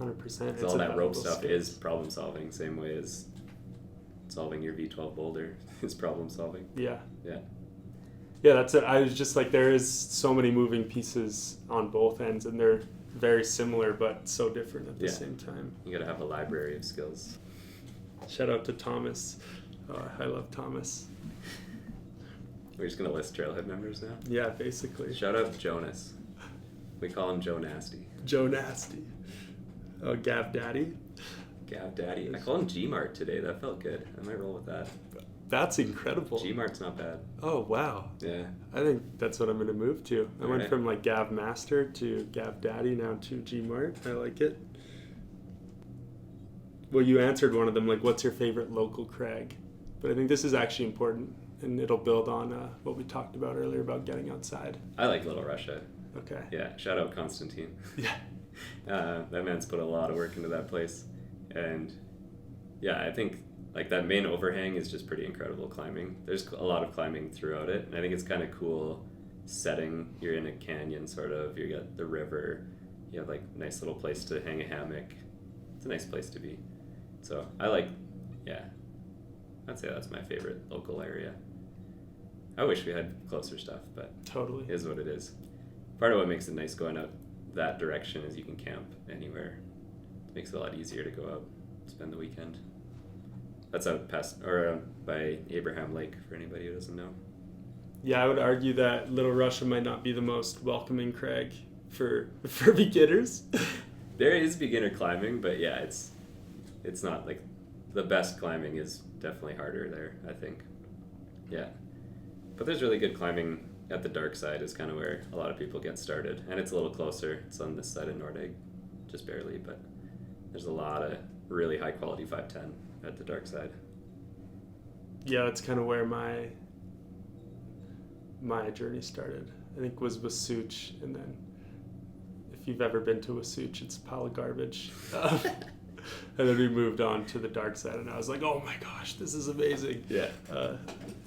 100%. All that rope stuff is problem solving, same way as solving your V12 boulder is problem solving. Yeah. Yeah. Yeah, that's it. I was just like, there is so many moving pieces on both ends, and they're very similar but so different at the same time. You got to have a library of skills. Shout out to Thomas. I love Thomas. We're just going to list Trailhead members now? Yeah, basically. Shout out Jonas. We call him Joe Nasty. Joe Nasty. Oh, Gav Daddy. Gav Daddy. I call him G-Mart today. That felt good. I might roll with that. That's incredible. G-Mart's not bad. Oh, wow. Yeah. I think that's what I'm going to move to. I went from like Gav Master to Gav Daddy, now to G-Mart. I like it. Well, you answered one of them, like, what's your favorite local crag? But I think this is actually important, and it'll build on what we talked about earlier about getting outside. I like Little Russia. Okay. Yeah, shout out Constantine. Yeah. That man's put a lot of work into that place. And yeah, I think like that main overhang is just pretty incredible climbing. There's a lot of climbing throughout it, and I think it's kind of cool setting. You're in a canyon, sort of. You got the river. You have like a nice little place to hang a hammock. It's a nice place to be. So I like, I'd say that's my favorite local area. I wish we had closer stuff, but totally, it is what it is. Part of what makes it nice going out that direction is you can camp anywhere. It makes it a lot easier to go out, spend the weekend. That's out past by Abraham Lake for anybody who doesn't know. Yeah, I would argue that Little Russia might not be the most welcoming crag for beginners. There is beginner climbing, but yeah, it's not like the best climbing is definitely harder there, I think. Yeah. But there's really good climbing at the dark side is kind of where a lot of people get started. And it's a little closer. It's on this side of Nordegg, just barely, but there's a lot of really high quality 510 at the dark side. Yeah, that's kind of where my journey started. I think was Wasuch, and then if you've ever been to Wasuch, it's a pile of garbage. And then we moved on to the dark side, and I was like, oh my gosh, this is amazing. Yeah.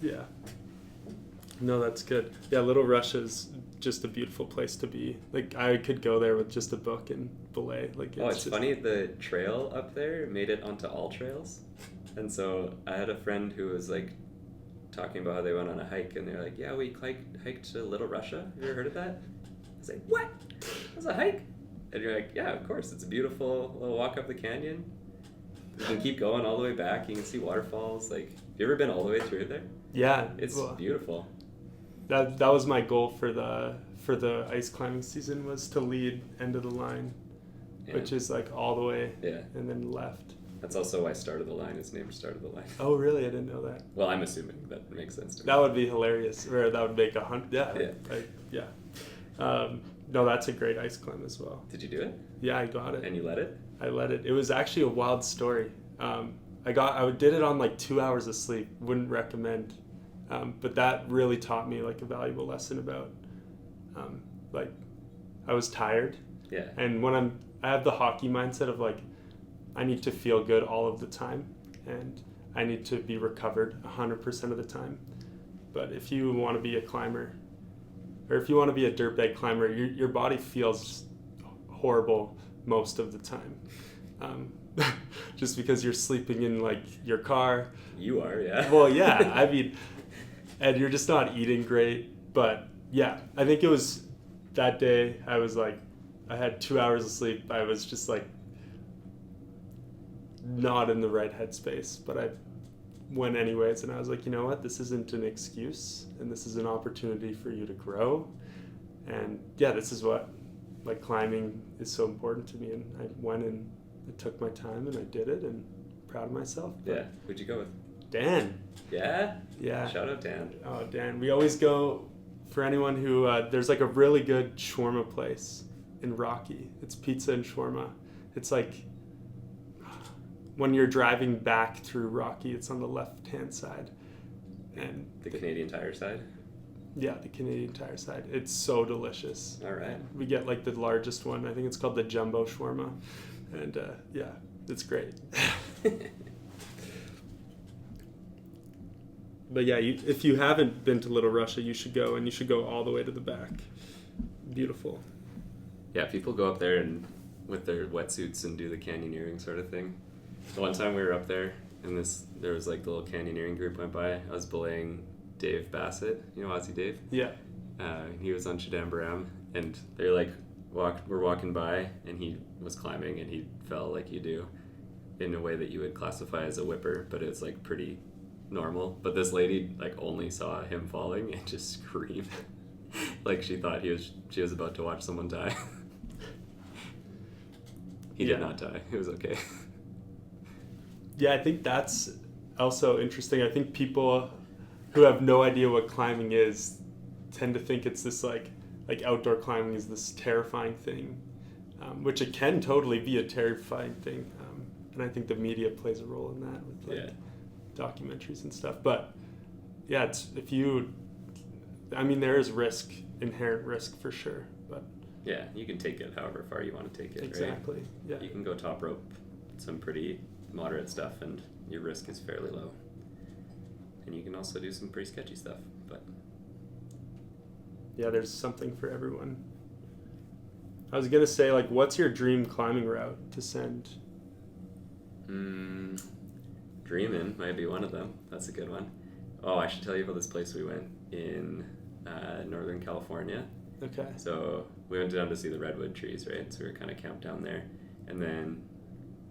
Yeah. No, that's good. Yeah, Little Russia's just a beautiful place to be. Like, I could go there with just a book and belay. Like, it's funny, the trail up there made it onto all trails. And so I had a friend who was like talking about how they went on a hike, and they're like, yeah, we hiked to Little Russia. Have you ever heard of that? I was like, what? That's a hike? And you're like, yeah, of course. It's a beautiful little walk up the canyon. You can keep going all the way back. You can see waterfalls. Like, have you ever been all the way through there? Yeah. It's beautiful. that was my goal for the ice climbing season, was to lead end of the line, which is like all the way, and then left. That's also why Start of the Line is named Start of the Line. Oh, really? I didn't know that. Well, I'm assuming that makes sense to me. That would be hilarious, or that would make 100. Yeah. No, that's a great ice climb as well. Did you do it? Yeah, I got it. And you led it? I led it. It was actually a wild story. I did it on like 2 hours of sleep. Wouldn't recommend. But that really taught me like a valuable lesson about like I was tired. Yeah. And when I have the hockey mindset of like I need to feel good all of the time, and I need to be recovered 100% of the time. But if you want to be a climber, or if you want to be a dirtbag climber, your body feels horrible most of the time. Just because you're sleeping in like your car. You are, yeah. Well, yeah. I mean, and you're just not eating great. But yeah, I think it was that day I was like, I had 2 hours of sleep. I was just like not in the right headspace, but I went anyways, and I was like, you know what, this isn't an excuse, and this is an opportunity for you to grow. And yeah, this is what like climbing is so important to me, and I went and I took my time and I did it, and proud of myself. Yeah. Who'd you go with? Dan. Yeah? Yeah. Shout out Dan. Oh, Dan. We always go, for anyone who, there's like a really good shawarma place in Rocky. It's pizza and shawarma. It's like, when you're driving back through Rocky, it's on the left-hand side. And the Canadian Tire side? Yeah, the Canadian Tire side. It's so delicious. All right. And we get like the largest one. I think it's called the Jumbo Shawarma. And yeah, it's great. But yeah, if you haven't been to Little Russia, you should go, and you should go all the way to the back. Beautiful. Yeah, people go up there and with their wetsuits and do the canyoneering sort of thing. The one time we were up there, and there was like the little canyoneering group went by. I was belaying Dave Bassett, you know Aussie Dave? Yeah. He was on Shadambaram, and they're like, we're walking by, and he was climbing, and he fell like you do, in a way that you would classify as a whipper, but it's like pretty normal. But this lady like only saw him falling and just screamed, like she thought she was about to watch someone die. He did not die. It was okay. Yeah, I think that's also interesting. I think people who have no idea what climbing is tend to think it's this like outdoor climbing is this terrifying thing, which it can totally be a terrifying thing. And I think the media plays a role in that with like documentaries and stuff. But yeah, there is inherent risk for sure. But yeah, you can take it however far you want to take it. Exactly. Right? Yeah. You can go top rope some pretty moderate stuff, and your risk is fairly low. And you can also do some pretty sketchy stuff, but yeah, there's something for everyone. I was gonna say, like, what's your dream climbing route to send? Dreamin' might be one of them. That's a good one. Oh, I should tell you about this place we went in Northern California. Okay. So we went down to see the redwood trees, right? So we were kind of camped down there, and then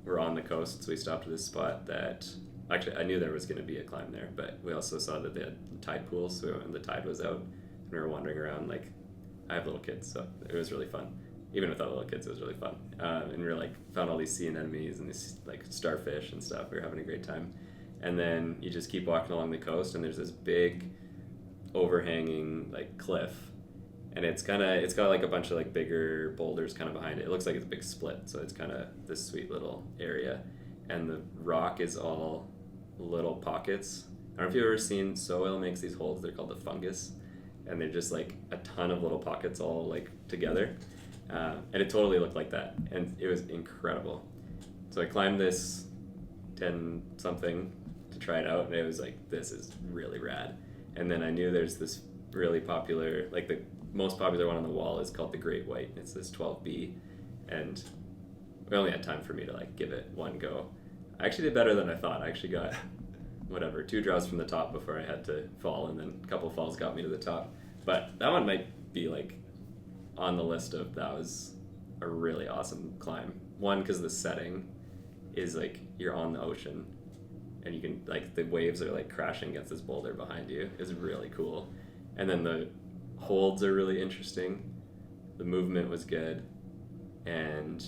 we're on the coast, so we stopped at this spot that actually I knew there was going to be a climb there, but we also saw that they had tide pools, so when the tide was out, and we were wandering around. Like, I have little kids, so it was really fun. Even without little kids, it was really fun. And we were like found all these sea anemones and these like starfish and stuff. We were having a great time. And then you just keep walking along the coast, and there's this big overhanging like cliff, and it's got like a bunch of like bigger boulders kind of behind it. It looks like it's a big split, so it's kind of this sweet little area, and the rock is all little pockets. I don't know if you've ever seen soil makes these holes. They're called the fungus, and they're just like a ton of little pockets all like together, and it totally looked like that, and it was incredible. So I climbed this 10 something to try it out, and it was like, this is really rad. And then I knew there's this really popular, like the most popular one on the wall is called the Great White. It's this 12B, and we only had time for me to like give it one go. I actually did better than I thought. I actually got 2 draws from the top before I had to fall, and then a couple falls got me to the top. But that one might be like on the list of that was a really awesome climb. One, because the setting is like you're on the ocean, and you can like the waves are like crashing against this boulder behind you. It's really cool. And then the holds are really interesting. The movement was good and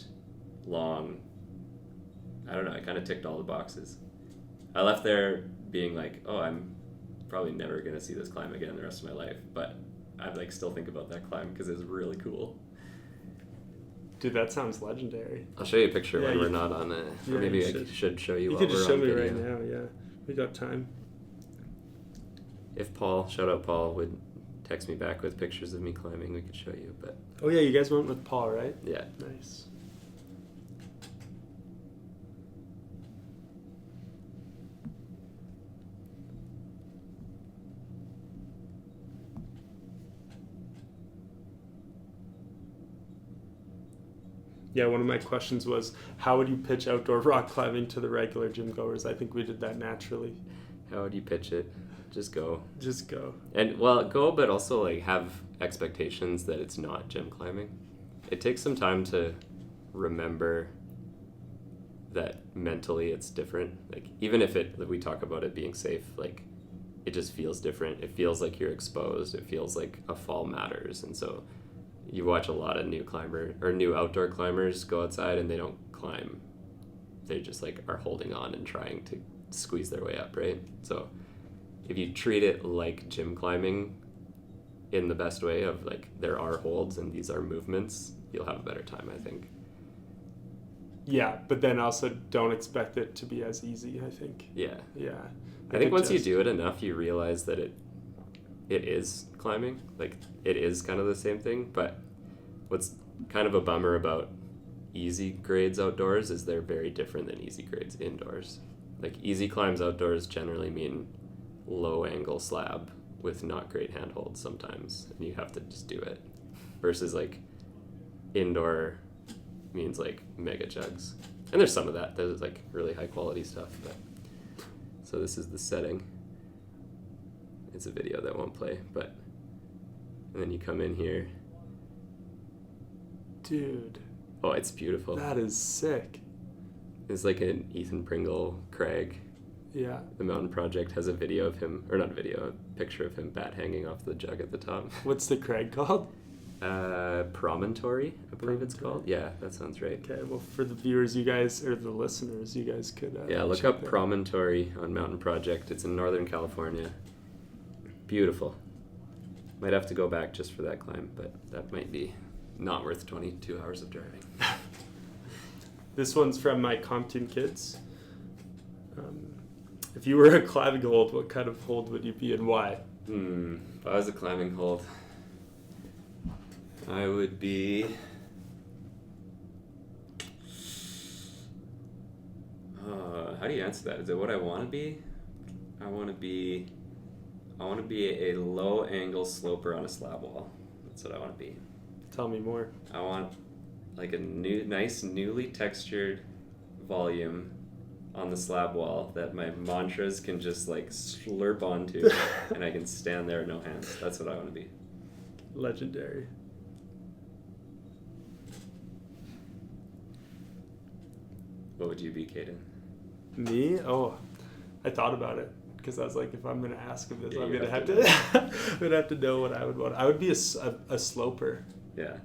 long. I don't know, I kind of ticked all the boxes. I left there being like, oh, I'm probably never going to see this climb again the rest of my life, but I like still think about that climb because it was really cool. Dude, that sounds legendary. I'll show you a picture when we're not on it. Yeah, or maybe I should show you while we're on video. You could just show me video. right now, yeah. We got time. If Paul, shout out Paul, would text me back with pictures of me climbing, we could show you, but... Oh yeah, you guys went with Paul, right? Yeah. Nice. Yeah, one of my questions was, how would you pitch outdoor rock climbing to the regular gym goers? I think we did that naturally. How would you pitch it? Just go. Just go. And, well, go, but also, like, have expectations that it's not gym climbing. It takes some time to remember that mentally it's different. Like, even if we talk about it being safe, like, it just feels different. It feels like you're exposed. It feels like a fall matters. And so you watch a lot of new outdoor climbers go outside and they don't climb. They just, like, are holding on and trying to squeeze their way up, right? So if you treat it like gym climbing in the best way of, like, there are holds and these are movements, you'll have a better time, I think. Yeah, but then also don't expect it to be as easy, I think. Yeah. Yeah. I think once you do it enough, you realize that it is climbing. Like, it is kind of the same thing, but what's kind of a bummer about easy grades outdoors is they're very different than easy grades indoors. Like, easy climbs outdoors generally mean low angle slab with not great handholds sometimes, and you have to just do it. Versus, like, indoor means, like, mega jugs. And there's some of that. There's, like, really high quality stuff. But so this is the setting. It's a video that won't play, but... And then you come in here. Dude. Oh, it's beautiful. That is sick. It's like an Ethan Pringle crag. Yeah. The Mountain Project has a video of him, or not video, a picture of him bat hanging off the jug at the top. What's the crag called? Promontory, I believe it's called. Yeah, that sounds right. Okay, well, for the viewers, you guys, or the listeners, you guys could look up Promontory on Mountain Project. It's in Northern California. Beautiful. Might have to go back just for that climb, but that might be not worth 22 hours of driving. This one's from my Compton kids. If you were a climbing hold, what kind of hold would you be and why? If I was a climbing hold, I would be... how do you answer that? Is it what I want to be? I want to be a low angle sloper on a slab wall. That's what I want to be. Tell me more. I want like a nice newly textured volume on the slab wall that my mantras can just like slurp onto and I can stand there no hands. That's what I want to be. Legendary. What would you be, Caden? Me? Oh, I thought about it because I was like, if I'm gonna ask him this, Yeah, I'm you gonna have have to to. I'm gonna have to know what I would want. I would be a sloper. Yeah.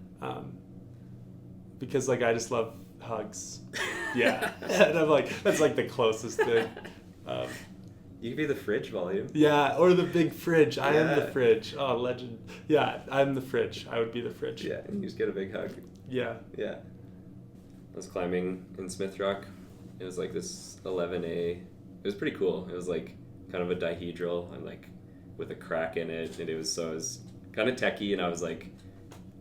Because like I just love hugs. Yeah, and I'm like, that's like the closest thing. You could be the fridge volume. Yeah, or the big fridge. I am the Yeah. fridge. Oh, legend. Yeah, I'm the fridge. I would be the fridge. Yeah, and you just get a big hug. Yeah. Yeah. I was climbing in Smith Rock. It was like this 11A. It was pretty cool. It was like kind of a dihedral and like with a crack in it. And it was kind of techie, and I was like,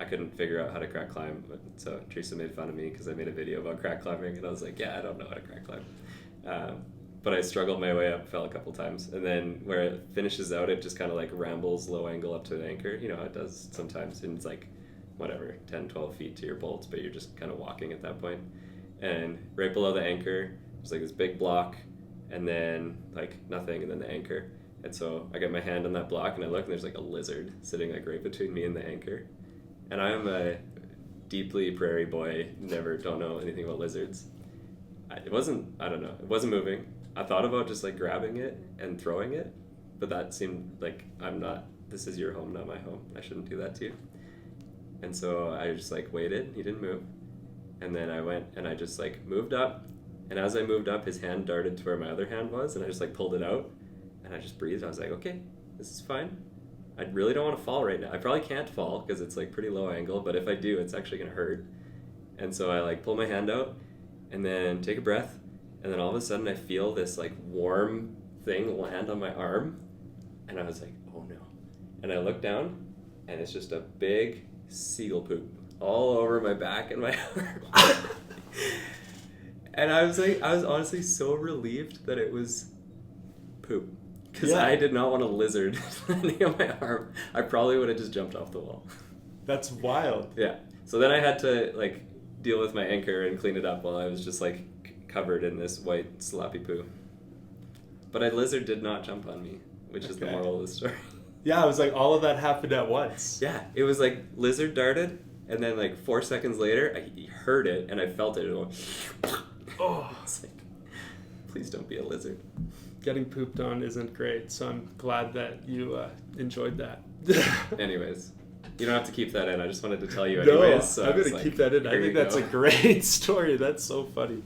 I couldn't figure out how to crack climb. So Teresa made fun of me because I made a video about crack climbing, and I was like, yeah, I don't know how to crack climb. But I struggled my way up, fell a couple times. And then where it finishes out, it just kind of like rambles low angle up to an anchor. You know how it does sometimes. And it's like, whatever, 10, 12 feet to your bolts, but you're just kind of walking at that point. And right below the anchor, there's like this big block, and then like nothing, and then the anchor. And so I get my hand on that block, and I look, and there's like a lizard sitting like right between me and the anchor. And I am a deeply prairie boy, don't know anything about lizards. It wasn't moving. I thought about just like grabbing it and throwing it, but that seemed like I'm not this is your home, not my home. I shouldn't do that to you. And so I just like waited. He didn't move. And then I went and I just like moved up. And as I moved up, his hand darted to where my other hand was. And I just like pulled it out. And I just breathed. I was like, okay, this is fine. I really don't want to fall right now. I probably can't fall because it's like pretty low angle. But if I do, it's actually going to hurt. And so I like pull my hand out and then take a breath. And then all of a sudden I feel this like warm thing land on my arm. And I was like, oh no. And I look down and it's just a big seagull poop all over my back and my arm. And I was honestly so relieved that it was poop. Because I did not want a lizard landing on my arm. I probably would have just jumped off the wall. That's wild. Yeah. So then I had to like deal with my anchor and clean it up while I was just like covered in this white sloppy poo. But a lizard did not jump on me, which is the moral of the story. Yeah, it was like all of that happened at once. Yeah, it was like lizard darted, and then like 4 seconds later, I heard it and I felt it. Oh, it's like, please don't be a lizard. Getting pooped on isn't great, so I'm glad that you enjoyed that. Anyways, you don't have to keep that in. I just wanted to tell you anyways. No, So I'm going to keep that in. I think that's a great story. That's so funny.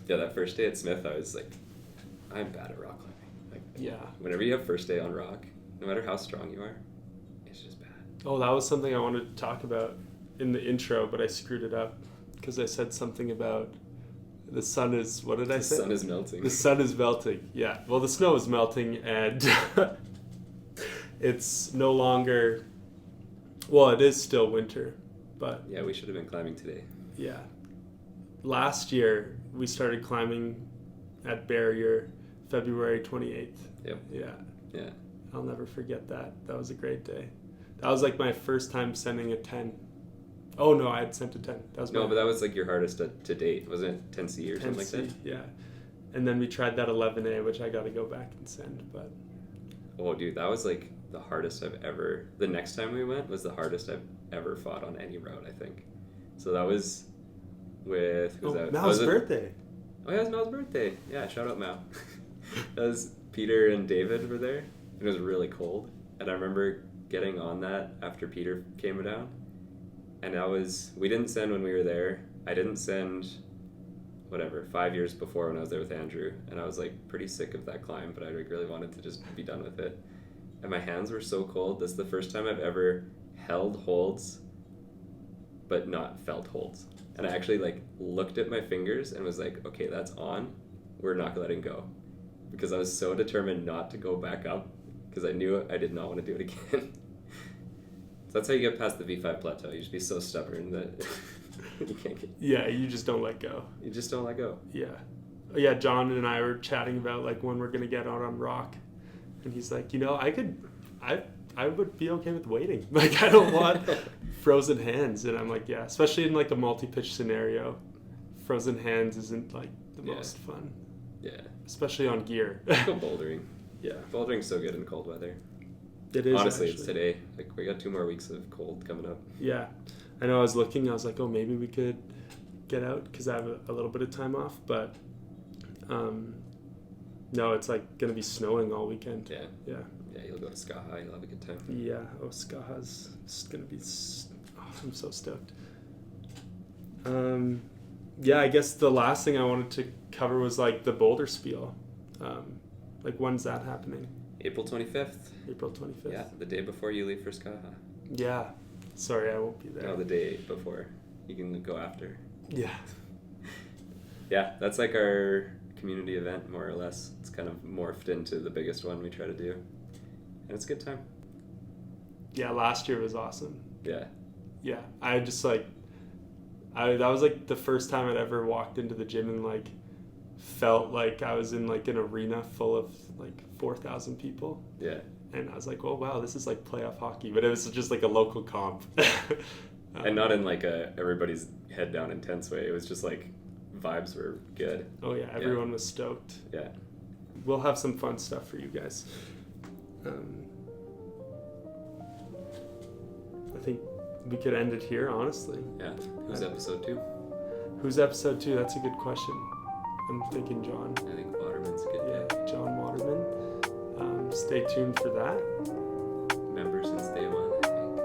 Yeah, that first day at Smith, I was like, I'm bad at rock climbing. Like, yeah. Whenever you have first day on rock, no matter how strong you are, it's just bad. Oh, that was something I wanted to talk about in the intro, but I screwed it up because I said something about the sun is, what did I say? The sun is melting. The sun is melting, yeah. Well, the snow is melting and it's no longer, well, it is still winter, but... Yeah, we should have been climbing today. Yeah. Last year, we started climbing at Barrier February 28th. Yep. Yeah. Yeah. I'll never forget that. That was a great day. That was like my first time sending a 10. Oh, no, I had sent a 10. That was but that was like your hardest to date. Wasn't it 10C or something like that? Yeah. And then we tried that 11A, which I got to go back and send. But oh, dude, that was like the hardest I've ever... The next time we went was the hardest I've ever fought on any route, I think. So that was with... Mal's birthday. Oh, yeah, it was Mal's birthday. Yeah, shout out Mal. That was Peter and David were there. It was really cold. And I remember getting on that after Peter came down. And we didn't send when we were there. I didn't send, 5 years before when I was there with Andrew. And I was like pretty sick of that climb, but I really wanted to just be done with it. And my hands were so cold. This is the first time I've ever held holds, but not felt holds. And I actually like looked at my fingers and was like, okay, that's on. We're not letting go. Because I was so determined not to go back up because I knew I did not want to do it again. So that's how you get past the V5 plateau. You just be so stubborn that you can't get... Yeah, you just don't let go. You just don't let go. Yeah. Yeah, John and I were chatting about like when we're going to get out on rock. And he's like, I would be okay with waiting. Like, I don't want frozen hands. And I'm like, yeah, especially in like a multi-pitch scenario, frozen hands isn't like the most fun. Yeah. Especially on gear. Go bouldering. Yeah. Bouldering's so good in cold weather. It is. Honestly, actually. It's today. Like, we got 2 more weeks of cold coming up. Yeah. I know I was looking, I was like, oh, maybe we could get out because I have a little bit of time off. But no, it's like going to be snowing all weekend. Yeah. Yeah. Yeah, you'll go to Skaha. You'll have a good time. Yeah. Oh, Skaha's going to be... I'm so stoked. Yeah, I guess the last thing I wanted to cover was like the boulder spiel. Like, when's that happening? April 25th. April 25th. Yeah, the day before you leave for Skaha. Yeah. Sorry, I won't be there. No, the day before. You can go after. Yeah. Yeah, that's like our community event, more or less. It's kind of morphed into the biggest one we try to do. And it's a good time. Yeah, last year was awesome. Yeah. Yeah, I just like... that was like the first time I'd ever walked into the gym and like felt like I was in like an arena full of like 4,000 people. Yeah. And I was like, oh wow, this is like playoff hockey, but it was just like a local comp. And not in like a everybody's head down intense way. It was just like vibes were good. Oh yeah, everyone was stoked. Yeah. We'll have some fun stuff for you guys. I think we could end it here, honestly. Yeah. Who's episode 2? Who's episode 2? That's a good question. I'm thinking John. I think Waterman's a good Yeah, pick. John Waterman. Stay tuned for that. Member since day one, I think.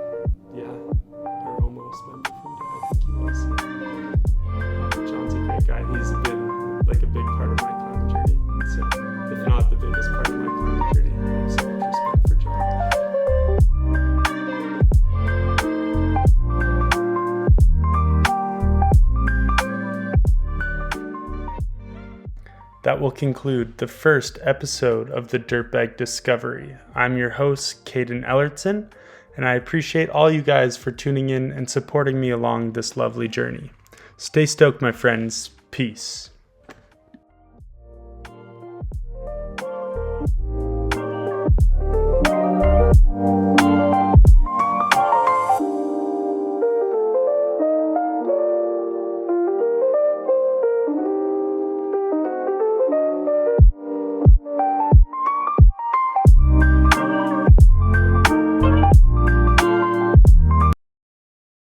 Yeah, or almost member from day. I think he was. John's a great guy. He's been like a big part of my climbing journey. So, if not the biggest part of my climbing journey, I have so much respect for John. That will conclude the first episode of the Dirtbag Discovery. I'm your host, Caden Ellertson, and I appreciate all you guys for tuning in and supporting me along this lovely journey. Stay stoked, my friends. Peace.